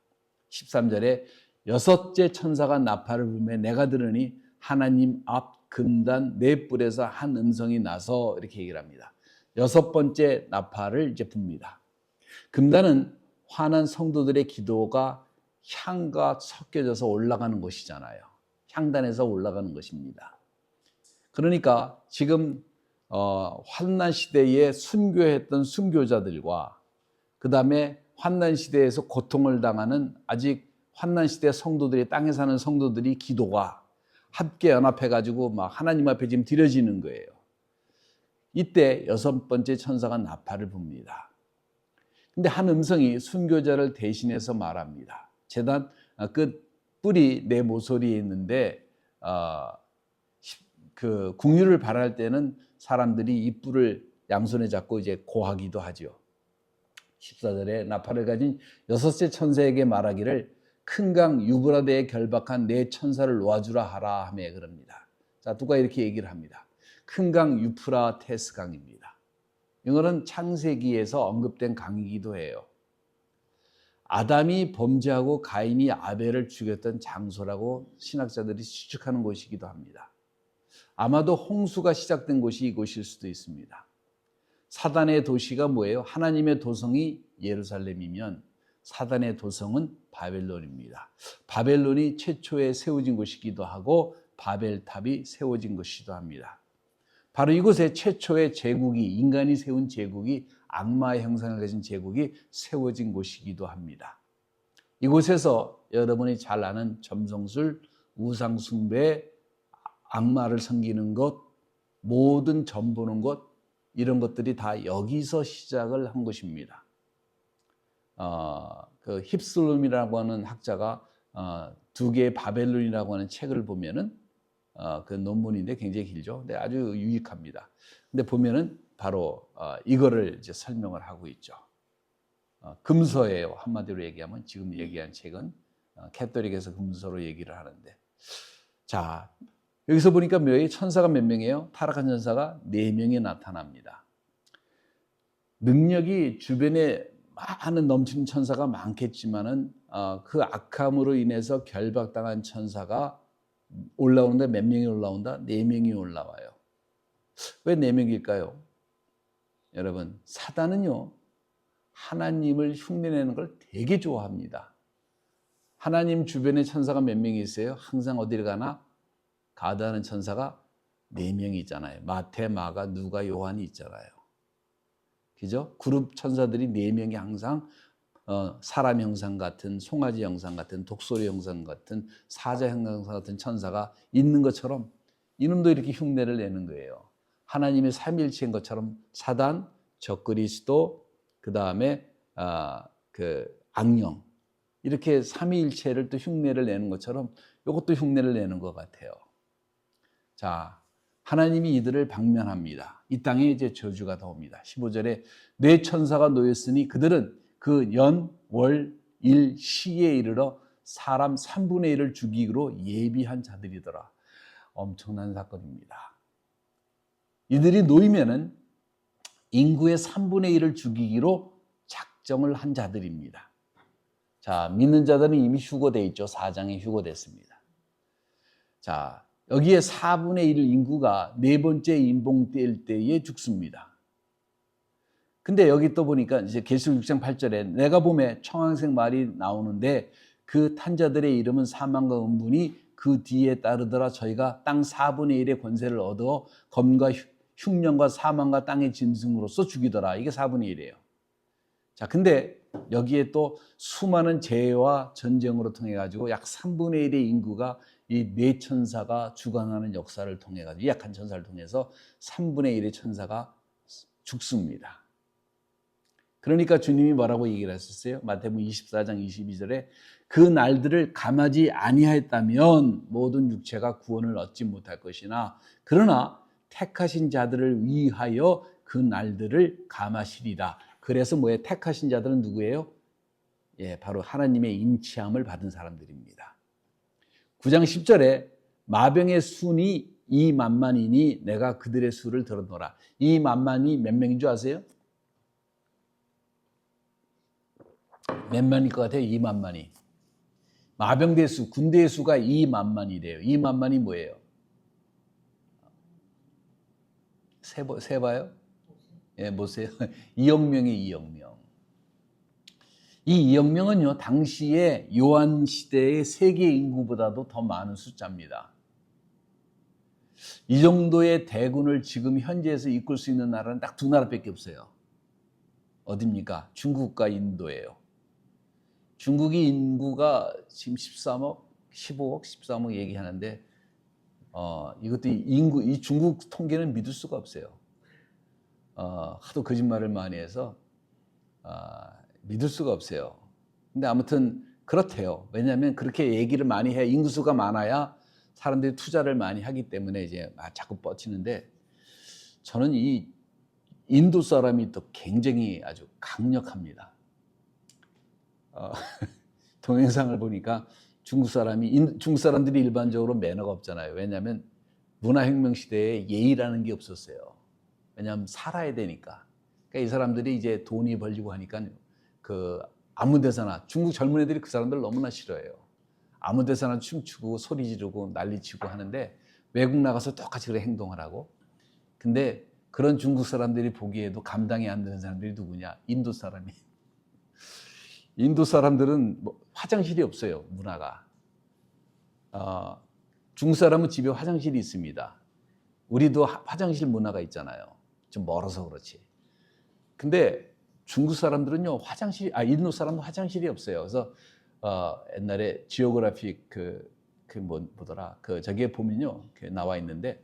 13절에 여섯째 천사가 나팔을 불며 내가 들으니 하나님 앞 금단 네 뿔에서 한 음성이 나서 이렇게 얘기를 합니다. 여섯 번째 나팔을 이제 붑니다. 금단은 화난 성도들의 기도가 향과 섞여져서 올라가는 것이잖아요. 향단에서 올라가는 것입니다. 그러니까 지금 환난 시대에 순교했던 순교자들과 그 다음에 환난 시대에서 고통을 당하는 아직 환난 시대 성도들이 땅에 사는 성도들이 기도가 함께 연합해가지고 막 하나님 앞에 지금 드려지는 거예요. 이때 여섯 번째 천사가 나팔을 붑니다. 근데 한 음성이 순교자를 대신해서 말합니다. 제단 끝 뿔이 내 모서리에 있는데 그 궁유를 발할 때는 사람들이 이 뿔을 양손에 잡고 이제 고하기도 하죠. 14절에 나팔을 가진 여섯째 천사에게 말하기를 큰 강 유브라데에 결박한 네 천사를 놓아주라 하라 하며 그럽니다. 자, 누가 이렇게 얘기를 합니다. 큰 강 유프라테스 강입니다. 이거는 창세기에서 언급된 강이기도 해요. 아담이 범죄하고 가인이 아벨을 죽였던 장소라고 신학자들이 추측하는 곳이기도 합니다. 아마도 홍수가 시작된 곳이 이곳일 수도 있습니다. 사단의 도시가 뭐예요? 하나님의 도성이 예루살렘이면 사단의 도성은 바벨론입니다. 바벨론이 최초에 세워진 곳이기도 하고 바벨탑이 세워진 것이기도 합니다. 바로 이곳에 최초의 제국이, 인간이 세운 제국이, 악마의 형상을 가진 제국이 세워진 곳이기도 합니다. 이곳에서 여러분이 잘 아는 점성술, 우상숭배, 악마를 섬기는 것, 모든 점 보는 것, 이런 것들이 다 여기서 시작을 한 것입니다. 그 힙슬룸이라고 하는 학자가 두 개의 바벨론이라고 하는 책을 보면은 그 논문인데 굉장히 길죠. 근데 아주 유익합니다. 근데 보면은 바로 이거를 이제 설명을 하고 있죠. 금서예요. 한마디로 얘기하면 지금 얘기한 책은 캐톨릭에서 금서로 얘기를 하는데, 자 여기서 보니까 천사가 몇 명이에요? 타락한 천사가 4명이 나타납니다. 능력이 주변에 많은 넘치는 천사가 많겠지만은 그 악함으로 인해서 결박당한 천사가 올라오는데 몇 명이 올라온다? 4명이 올라와요. 왜 4명일까요? 여러분, 사단은요 하나님을 흉내내는 걸 되게 좋아합니다. 하나님 주변에 천사가 몇 명이 있어요? 항상 어디를 가나? 가드하는 천사가 4명이 있잖아요. 마태, 마가, 누가, 요한이 있잖아요. 그죠? 그룹 천사들이 4명이 항상 사람 형상 같은, 송아지 형상 같은, 독수리 형상 같은, 사자 형상 같은 천사가 있는 것처럼 이놈도 이렇게 흉내를 내는 거예요. 하나님의 삼위일체인 것처럼 사단, 적그리스도, 그 다음에 그 악령, 이렇게 삼위일체를 또 흉내를 내는 것처럼 이것도 흉내를 내는 것 같아요. 자, 하나님이 이들을 방면합니다. 이 땅에 이제 저주가 나옵니다. 15절에 네 천사가 놓였으니 그들은 그 연, 월, 일, 시에 이르러 사람 3분의 1을 죽이기로 예비한 자들이더라. 엄청난 사건입니다. 이들이 놓이면은 인구의 3분의 1을 죽이기로 작정을 한 자들입니다. 자, 믿는 자들은 이미 휴거되어 있죠. 4장에 휴거됐습니다. 자, 여기에 4분의 1 인구가 네 번째 인봉 뗄 때에 죽습니다. 근데 여기 또 보니까 이제 계시록 6장 8절에 내가 보매 청황색 말이 나오는데 그 탄자들의 이름은 사망과 음분이 그 뒤에 따르더라. 저희가 땅 4분의 1의 권세를 얻어 검과 흉년과 사망과 땅의 짐승으로서 죽이더라. 이게 4분의 1이에요. 자, 근데 여기에 또 수많은 재해와 전쟁으로 통해 가지고 약 3분의 1의 인구가 이 네 천사가 주관하는 역사를 통해 가지고 약한 천사를 통해서 3분의 1의 천사가 죽습니다. 그러니까 주님이 뭐라고 얘기를 하셨어요? 마태복음 24장 22절에 그 날들을 감하지 아니하였다면 모든 육체가 구원을 얻지 못할 것이나 그러나 택하신 자들을 위하여 그 날들을 감하시리라. 그래서 뭐예요? 택하신 자들은 누구예요? 예, 바로 하나님의 인치함을 받은 사람들입니다. 9장 10절에 마병의 순이 2만만이니 내가 그들의 수를 들어노라. 이 만만이 몇 명인 줄 아세요? 몇만일 것 같아요? 2만만이. 마병대 수, 군대의 수가 2만만이래요. 2만만이 뭐예요? 세봐요? 예, 보세요. 2억 명이 2억 명. 이 2억 명은요, 당시에 요한 시대의 세계 인구보다도 더 많은 숫자입니다. 이 정도의 대군을 지금 현지에서 이끌 수 있는 나라는 딱 두 나라밖에 없어요. 어딥니까? 중국과 인도예요. 중국이 인구가 지금 13억, 15억, 13억 얘기하는데 이것도 이 중국 통계는 믿을 수가 없어요. 하도 거짓말을 많이 해서 믿을 수가 없어요. 근데 아무튼 그렇대요. 왜냐하면 그렇게 얘기를 많이 해. 인구수가 많아야 사람들이 투자를 많이 하기 때문에 이제 자꾸 뻗치는데, 저는 이 인도 사람이 또 굉장히 아주 강력합니다. 동영상을 보니까 중국 사람들이 일반적으로 매너가 없잖아요. 왜냐하면 문화혁명 시대에 예의라는 게 없었어요. 왜냐하면 살아야 되니까. 그러니까 이 사람들이 이제 돈이 벌리고 하니까 아무 데서나, 중국 젊은 애들이 그 사람들 너무나 싫어해요. 아무 데서나 춤추고 소리 지르고 난리치고 하는데 외국 나가서 똑같이 그렇게 행동을 하고. 근데 그런 중국 사람들이 보기에도 감당이 안 되는 사람들이 누구냐? 인도 사람이. 인도 사람들은 화장실이 없어요, 문화가. 중국 사람은 집에 화장실이 있습니다. 우리도 화장실 문화가 있잖아요. 좀 멀어서 그렇지. 근데 중국 사람들은요, 인도 사람은 화장실이 없어요. 그래서 옛날에 지오그래픽 뭐더라, 저기에 보면요, 나와 있는데,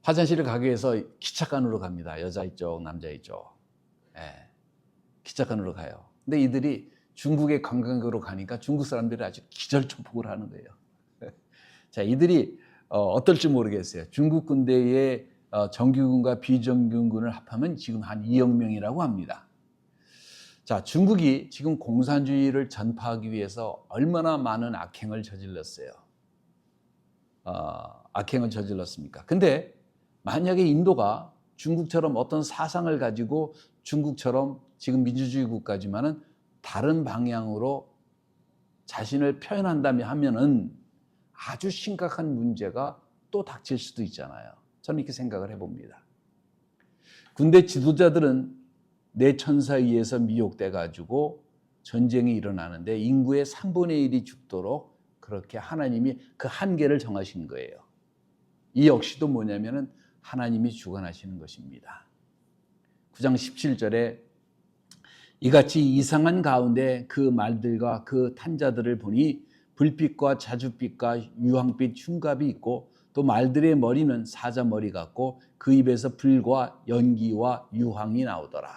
화장실을 가기 위해서 기차관으로 갑니다. 여자 이쪽, 남자 이쪽. 예, 기차관으로 가요. 근데 이들이 중국에 관광객으로 가니까 중국 사람들이 아주 기절초폭을 하는 거예요. 자, 이들이 어떨지 모르겠어요. 중국 군대의 정규군과 비정규군을 합하면 지금 한 2억 명이라고 합니다. 자, 중국이 지금 공산주의를 전파하기 위해서 얼마나 많은 악행을 저질렀어요. 악행을 저질렀습니까? 근데 만약에 인도가 중국처럼 어떤 사상을 가지고 중국처럼 지금 민주주의 국가지만은 다른 방향으로 자신을 표현한다면 하면은 아주 심각한 문제가 또 닥칠 수도 있잖아요. 저는 이렇게 생각을 해봅니다. 군대 지도자들은 내 천사에 의해서 미혹돼 가지고 전쟁이 일어나는데 인구의 3분의 1이 죽도록 그렇게 하나님이 그 한계를 정하신 거예요. 이 역시도 뭐냐면은 하나님이 주관하시는 것입니다. 9장 17절에 이같이 이상한 가운데 그 말들과 그 탄자들을 보니 불빛과 자줏빛과 유황빛 흉갑이 있고 또 말들의 머리는 사자 머리 같고 그 입에서 불과 연기와 유황이 나오더라.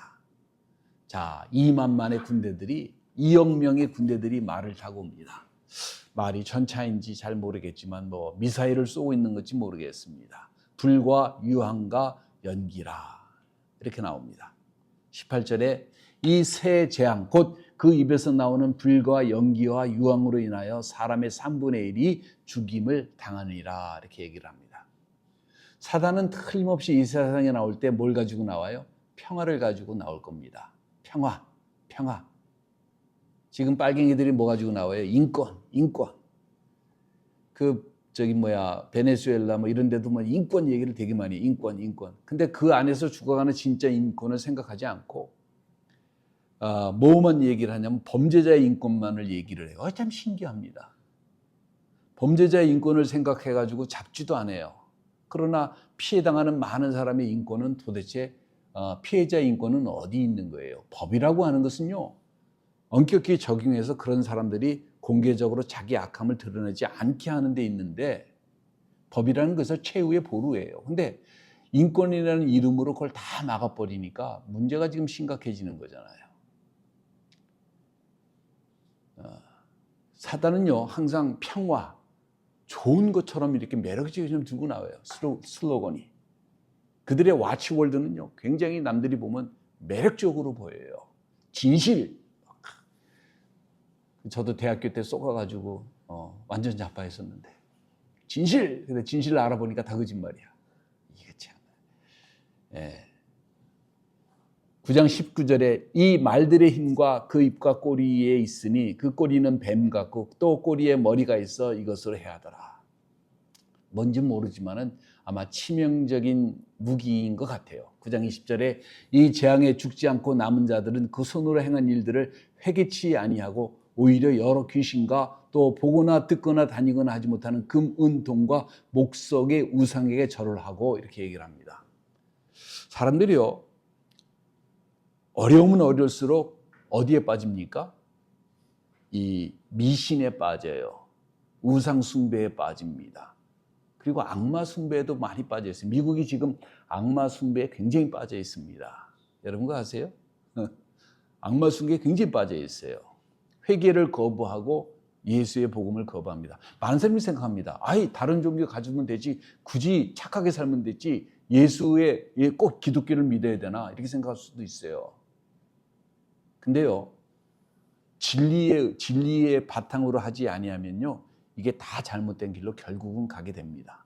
자, 2만만의 군대들이, 2억 명의 군대들이 말을 타고 옵니다. 말이 전차인지 잘 모르겠지만 미사일을 쏘고 있는 건지 모르겠습니다. 불과 유황과 연기라 이렇게 나옵니다. 18절에 이 세 재앙 곧 그 입에서 나오는 불과 연기와 유황으로 인하여 사람의 3분의 1이 죽임을 당하니라 이렇게 얘기를 합니다. 사단은 틀림없이 이 세상에 나올 때 뭘 가지고 나와요? 평화를 가지고 나올 겁니다. 평화. 지금 빨갱이들이 뭐 가지고 나와요? 인권. 베네수엘라 이런 데도 인권 얘기를 되게 많이 인권. 근데 그 안에서 죽어가는 진짜 인권을 생각하지 않고 뭐만 얘기를 하냐면 범죄자의 인권만을 얘기를 해요. 참 신기합니다. 범죄자의 인권을 생각해가지고 잡지도 않아요. 그러나 피해당하는 많은 사람의 인권은 도대체 피해자의 인권은 어디 있는 거예요? 법이라고 하는 것은요, 엄격히 적용해서 그런 사람들이 공개적으로 자기 악함을 드러내지 않게 하는 데 있는데, 법이라는 것은 최후의 보루예요. 근데 인권이라는 이름으로 그걸 다 막아버리니까 문제가 지금 심각해지는 거잖아요. 사단은요, 항상 평화, 좋은 것처럼 이렇게 매력적이게 좀 들고 나와요. 슬로건이. 그들의 와치월드는요, 굉장히 남들이 보면 매력적으로 보여요. 진실. 저도 대학교 때 쏘가가지고 완전 자빠했었는데, 진실. 근데 진실을 알아보니까 다 거짓말이야. 이게 참. 예. 9장 19절에 이 말들의 힘과 그 입과 꼬리에 있으니 그 꼬리는 뱀 같고 또 꼬리에 머리가 있어 이것으로 해하더라. 뭔지 모르지만은 아마 치명적인 무기인 것 같아요. 9장 20절에 이 재앙에 죽지 않고 남은 자들은 그 손으로 행한 일들을 회개치 아니하고 오히려 여러 귀신과 또 보거나 듣거나 다니거나 하지 못하는 금, 은, 동과 목석의 우상에게 절을 하고 이렇게 얘기를 합니다. 사람들이요, 어려우면 어려울수록 어디에 빠집니까? 이 미신에 빠져요. 우상 숭배에 빠집니다. 그리고 악마 숭배에도 많이 빠져 있어요. 미국이 지금 악마 숭배에 굉장히 빠져 있습니다. 여러분 그거 아세요? 악마 숭배에 굉장히 빠져 있어요. 회개를 거부하고 예수의 복음을 거부합니다. 많은 사람이 생각합니다. 아이, 다른 종교 가지면 되지. 굳이 착하게 살면 되지. 예수의 꼭 기독교를 믿어야 되나? 이렇게 생각할 수도 있어요. 근데요, 진리의 바탕으로 하지 아니하면요, 이게 다 잘못된 길로 결국은 가게 됩니다.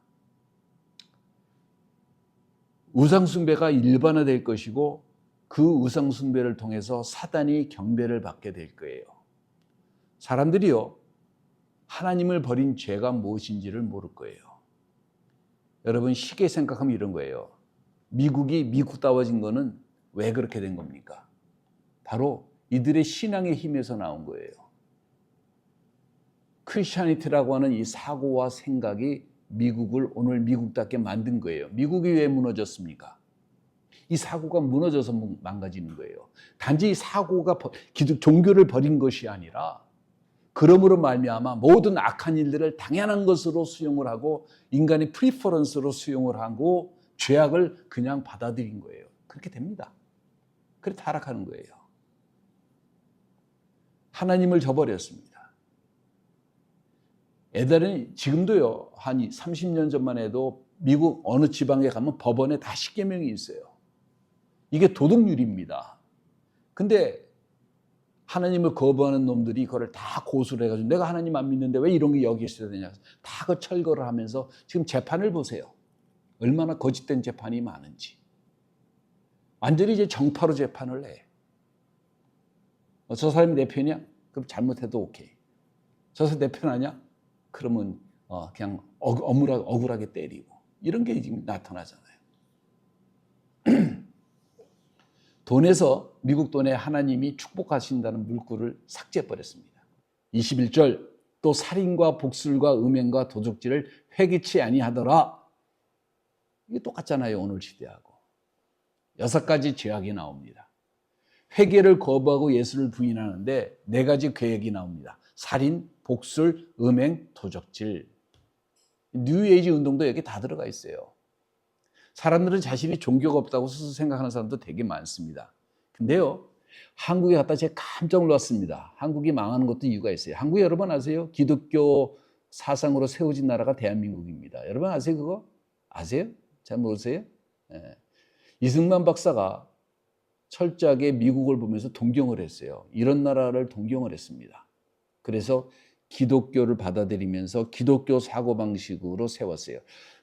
우상숭배가 일반화될 것이고 그 우상숭배를 통해서 사단이 경배를 받게 될 거예요. 사람들이요, 하나님을 버린 죄가 무엇인지를 모를 거예요. 여러분 쉽게 생각하면 이런 거예요. 미국이 미국다워진 거는 왜 그렇게 된 겁니까? 바로 이들의 신앙의 힘에서 나온 거예요. 크리스천이티라고 하는 이 사고와 생각이 미국을 오늘 미국답게 만든 거예요. 미국이 왜 무너졌습니까? 이 사고가 무너져서 망가지는 거예요. 단지 이 사고가 종교를 버린 것이 아니라 그러므로 말미암아 모든 악한 일들을 당연한 것으로 수용을 하고 인간의 프리퍼런스로 수용을 하고 죄악을 그냥 받아들인 거예요. 그렇게 됩니다. 그래 타락하는 거예요. 하나님을 저버렸습니다. 애들은 지금도요, 한 30년 전만 해도 미국 어느 지방에 가면 법원에 다 십계명이 있어요. 이게 도덕률입니다. 근데 하나님을 거부하는 놈들이 그걸 다 고소를 해가지고 내가 하나님 안 믿는데 왜 이런 게 여기 있어야 되냐. 다 그 철거를 하면서 지금 재판을 보세요. 얼마나 거짓된 재판이 많은지. 완전히 이제 정파로 재판을 해. 저 사람이 내 편이야? 그럼 잘못해도 오케이. 저 사람 내 편 아니야? 그러면 그냥 억울하게 때리고 이런 게 지금 나타나잖아요. 돈에서 미국 돈에 하나님이 축복하신다는 물구를 삭제해버렸습니다. 21절 또 살인과 복술과 음행과 도적질을 회개치 아니하더라. 이게 똑같잖아요. 오늘 시대하고. 6가지 죄악이 나옵니다. 회개를 거부하고 예수를 부인하는데 4가지 계획이 나옵니다. 살인, 복술, 음행, 도적질. 뉴에이지 운동도 여기 다 들어가 있어요. 사람들은 자신이 종교가 없다고 스스로 생각하는 사람도 되게 많습니다. 근데요, 한국에 갔다 제가 깜짝 놀랐습니다. 한국이 망하는 것도 이유가 있어요. 한국 여러분 아세요? 기독교 사상으로 세워진 나라가 대한민국입니다. 여러분 아세요 그거? 아세요? 잘 모르세요? 네. 이승만 박사가 철저하게 미국을 보면서 동경을 했어요. 이런 나라를 동경을 했습니다. 그래서 기독교를 받아들이면서 기독교 사고방식으로 세웠어요.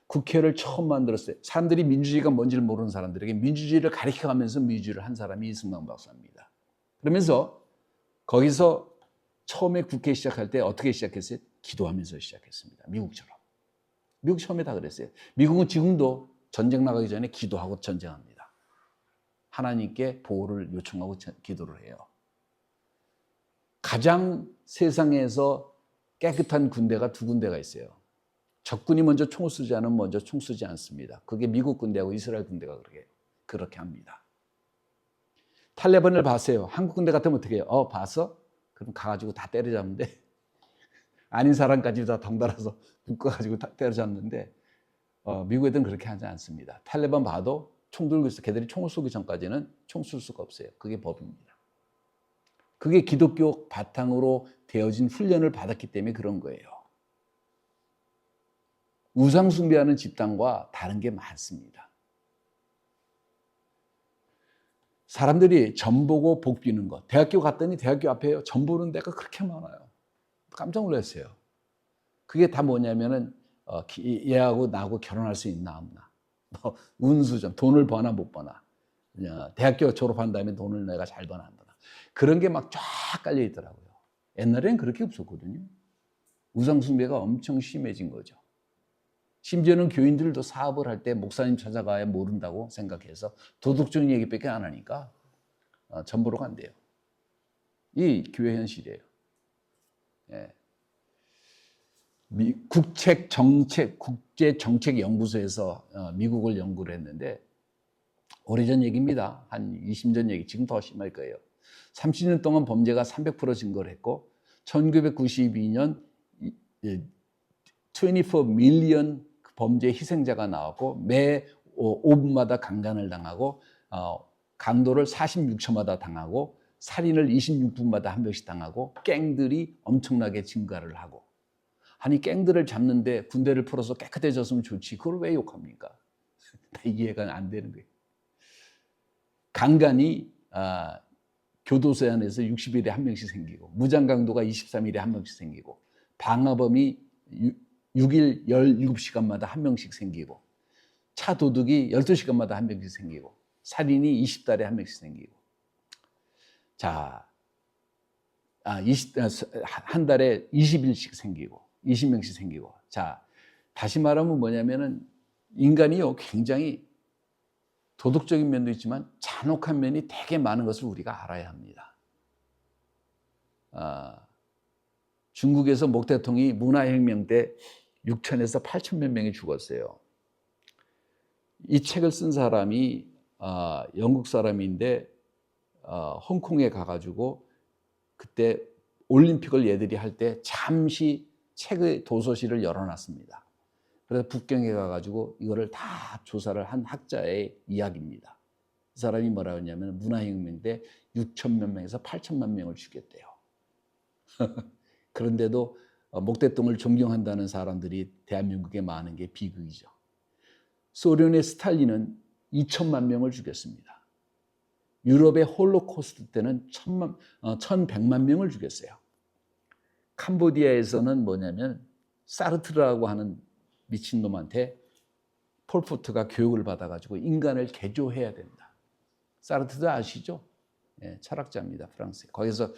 국회를 처음 만들었어요. 사람들이 민주주의가 뭔지를 모르는 사람들에게 민주주의를 가르쳐가면서 민주주의를 한 사람이 이승만 박사입니다. 그러면서 거기서 처음에 국회 시작할 때 어떻게 시작했어요? 기도하면서 시작했습니다. 미국처럼. 미국 처음에 다 그랬어요. 미국은 지금도 전쟁 나가기 전에 기도하고 전쟁합니다. 하나님께 보호를 요청하고 기도를 해요. 가장 세상에서 깨끗한 군대가 2군데가 있어요. 적군이 먼저 총을 쏘지 않으면 먼저 총 쏘지 않습니다. 그게 미국 군대하고 이스라엘 군대가 그렇게 합니다. 탈레반을 봤어요. 한국 군대 같으면 어떻게 해요? 봤어? 그럼 가가지고 다 때려잡는데 아닌 사람까지 다 덩달아서 묶어가지고 다 때려잡는데 미국 애들은 그렇게 하지 않습니다. 탈레반 봐도 총 들고 있어. 걔들이 총을 쏘기 전까지는 총 쏠 수가 없어요. 그게 법입니다. 그게 기독교 바탕으로 되어진 훈련을 받았기 때문에 그런 거예요. 우상 숭배하는 집단과 다른 게 많습니다. 사람들이 점 보고 복 비는 것. 대학교 갔더니 대학교 앞에 점 보는 데가 그렇게 많아요. 깜짝 놀랐어요. 그게 다 뭐냐면은 얘하고 나하고 결혼할 수 있나 없나. 운수점, 돈을 버나 못 버나. 대학교 졸업한 다음에 돈을 내가 잘 버나 안 버나. 그런 게 막 쫙 깔려 있더라고요. 옛날에는 그렇게 없었거든요. 우상숭배가 엄청 심해진 거죠. 심지어는 교인들도 사업을 할 때 목사님 찾아가야 모른다고 생각해서 도덕적인 얘기밖에 안 하니까 전보로 간대요. 이 교회 현실이에요. 예. 국제정책연구소에서 미국을 연구를 했는데 오래전 얘기입니다. 한 20년 얘기, 지금 더 심할 거예요. 30년 동안 범죄가 300% 증가를 했고 1992년 24 밀리언 범죄 희생자가 나왔고 매 5분마다 강간을 당하고 강도를 46초마다 당하고 살인을 26분마다 한 명씩 당하고 갱들이 엄청나게 증가를 하고 아니 갱들을 잡는데 군대를 풀어서 깨끗해졌으면 좋지 그걸 왜 욕합니까? 이해가 안 되는 거예요. 강간이 교도소 안에서 60일에 한 명씩 생기고 무장강도가 23일에 한 명씩 생기고 방화범이 6일 17시간마다 한 명씩 생기고 차 도둑이 12시간마다 한 명씩 생기고 살인이 20달에 한 명씩 생기고 자, 한 달에 20일씩 생기고 20명씩 생기고 자, 다시 말하면 뭐냐면은 인간이요 굉장히 도덕적인 면도 있지만 잔혹한 면이 되게 많은 것을 우리가 알아야 합니다. 중국에서 목 대통령이 문화혁명 때 6천에서 8천 몇 명이 죽었어요. 이 책을 쓴 사람이 영국 사람인데 홍콩에 가가지고 그때 올림픽을 얘들이 할 때 잠시 책의 도서실을 열어놨습니다. 그래서 북경에 가가지고 이거를 다 조사를 한 학자의 이야기입니다. 그 사람이 뭐라고 했냐면 문화혁명 때 6천만 명에서 8천만 명을 죽였대요. 그런데도 목 대통령을 존경한다는 사람들이 대한민국에 많은 게 비극이죠. 소련의 스탈린은 2천만 명을 죽였습니다. 유럽의 홀로코스트 때는 1,100만 명을 죽였어요. 캄보디아에서는 뭐냐면 사르트르라고 하는 미친놈한테 폴포트가 교육을 받아가지고 인간을 개조해야 된다. 사르트르 아시죠? 예, 철학자입니다. 프랑스. 거기서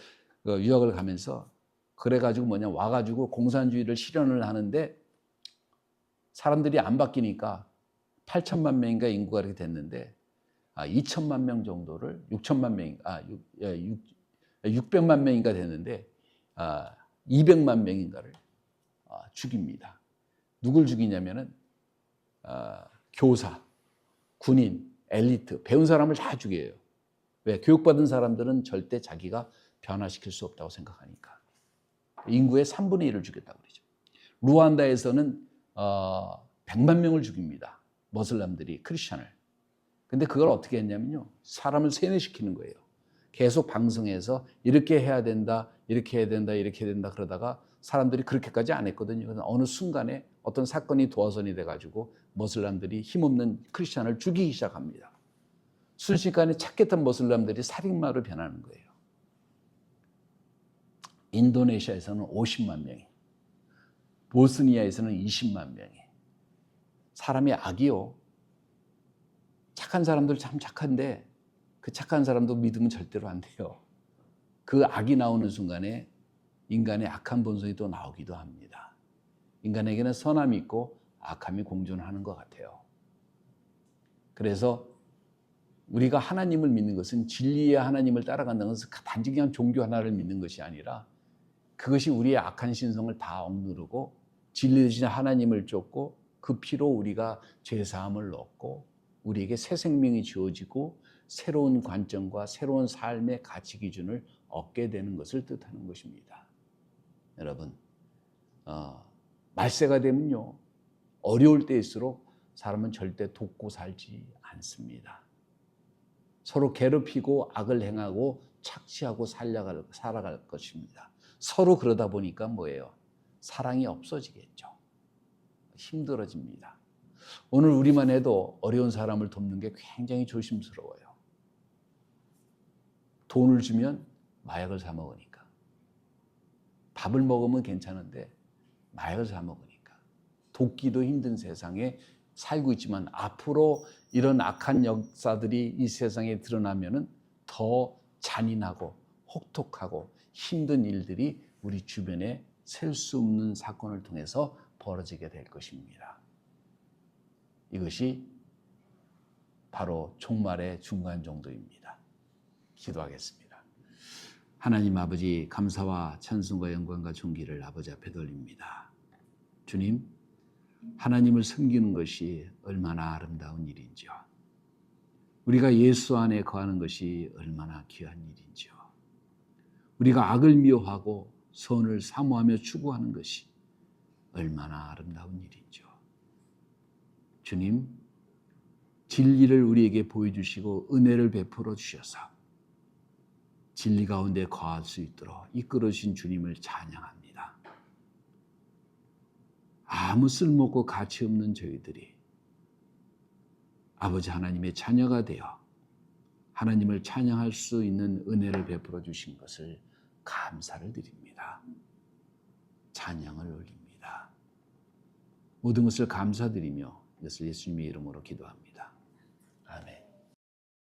유학을 가면서 그래가지고 와가지고 공산주의를 실현을 하는데 사람들이 안 바뀌니까 8천만 명인가 인구가 이렇게 됐는데 2천만 명 정도를 600만 명인가 됐는데 200만 명인가를 죽입니다. 누굴 죽이냐면은 교사, 군인, 엘리트, 배운 사람을 다 죽여요. 왜? 교육받은 사람들은 절대 자기가 변화시킬 수 없다고 생각하니까. 인구의 3분의 1을 죽였다고 그러죠. 루안다에서는 100만 명을 죽입니다. 머슬람들이 크리스천을. 근데 그걸 어떻게 했냐면요. 사람을 세뇌시키는 거예요. 계속 방송에서 이렇게 해야 된다, 이렇게 해야 된다, 이렇게 해야 된다 그러다가 사람들이 그렇게까지 안 했거든요. 그래서 어느 순간에 어떤 사건이 도화선이 돼가지고 머슬람들이 힘없는 크리스천을 죽이기 시작합니다. 순식간에 착했던 머슬람들이 살인마로 변하는 거예요. 인도네시아에서는 50만 명이, 보스니아에서는 20만 명이. 사람이 악이요. 착한 사람들 참 착한데 그 착한 사람도 믿으면 절대로 안 돼요. 그 악이 나오는 순간에 인간의 악한 본성이 또 나오기도 합니다. 인간에게는 선함이 있고 악함이 공존하는 것 같아요. 그래서 우리가 하나님을 믿는 것은 진리의 하나님을 따라간다는 것은 단지 그냥 종교 하나를 믿는 것이 아니라 그것이 우리의 악한 신성을 다 억누르고 진리 대신 하나님을 쫓고 그 피로 우리가 죄사함을 얻고 우리에게 새 생명이 주어지고 새로운 관점과 새로운 삶의 가치 기준을 얻게 되는 것을 뜻하는 것입니다. 여러분, 말세가 되면요 어려울 때일수록 사람은 절대 돕고 살지 않습니다. 서로 괴롭히고 악을 행하고 착취하고 살아갈 것입니다. 서로 그러다 보니까 뭐예요? 사랑이 없어지겠죠. 힘들어집니다. 오늘 우리만 해도 어려운 사람을 돕는 게 굉장히 조심스러워요. 돈을 주면 마약을 사 먹으니까. 밥을 먹으면 괜찮은데 마약을 사 먹으니까. 돕기도 힘든 세상에 살고 있지만 앞으로 이런 악한 역사들이 이 세상에 드러나면은 더 잔인하고 혹독하고 힘든 일들이 우리 주변에 셀 수 없는 사건을 통해서 벌어지게 될 것입니다. 이것이 바로 종말의 중간 정도입니다. 기도하겠습니다. 하나님 아버지, 감사와 찬송과 영광과 존귀를 아버지 앞에 돌립니다. 주님, 하나님을 섬기는 것이 얼마나 아름다운 일인지요. 우리가 예수 안에 거하는 것이 얼마나 귀한 일인지요. 우리가 악을 미워하고 선을 사모하며 추구하는 것이 얼마나 아름다운 일인지요. 주님, 진리를 우리에게 보여주시고 은혜를 베풀어 주셔서 진리 가운데 거할 수 있도록 이끌어 주신 주님을 찬양합니다. 아무 쓸모없고 가치 없는 저희들이 아버지 하나님의 자녀가 되어 하나님을 찬양할 수 있는 은혜를 베풀어 주신 것을 감사를 드립니다. 찬양을 올립니다. 모든 것을 감사드리며 이것을 예수님의 이름으로 기도합니다.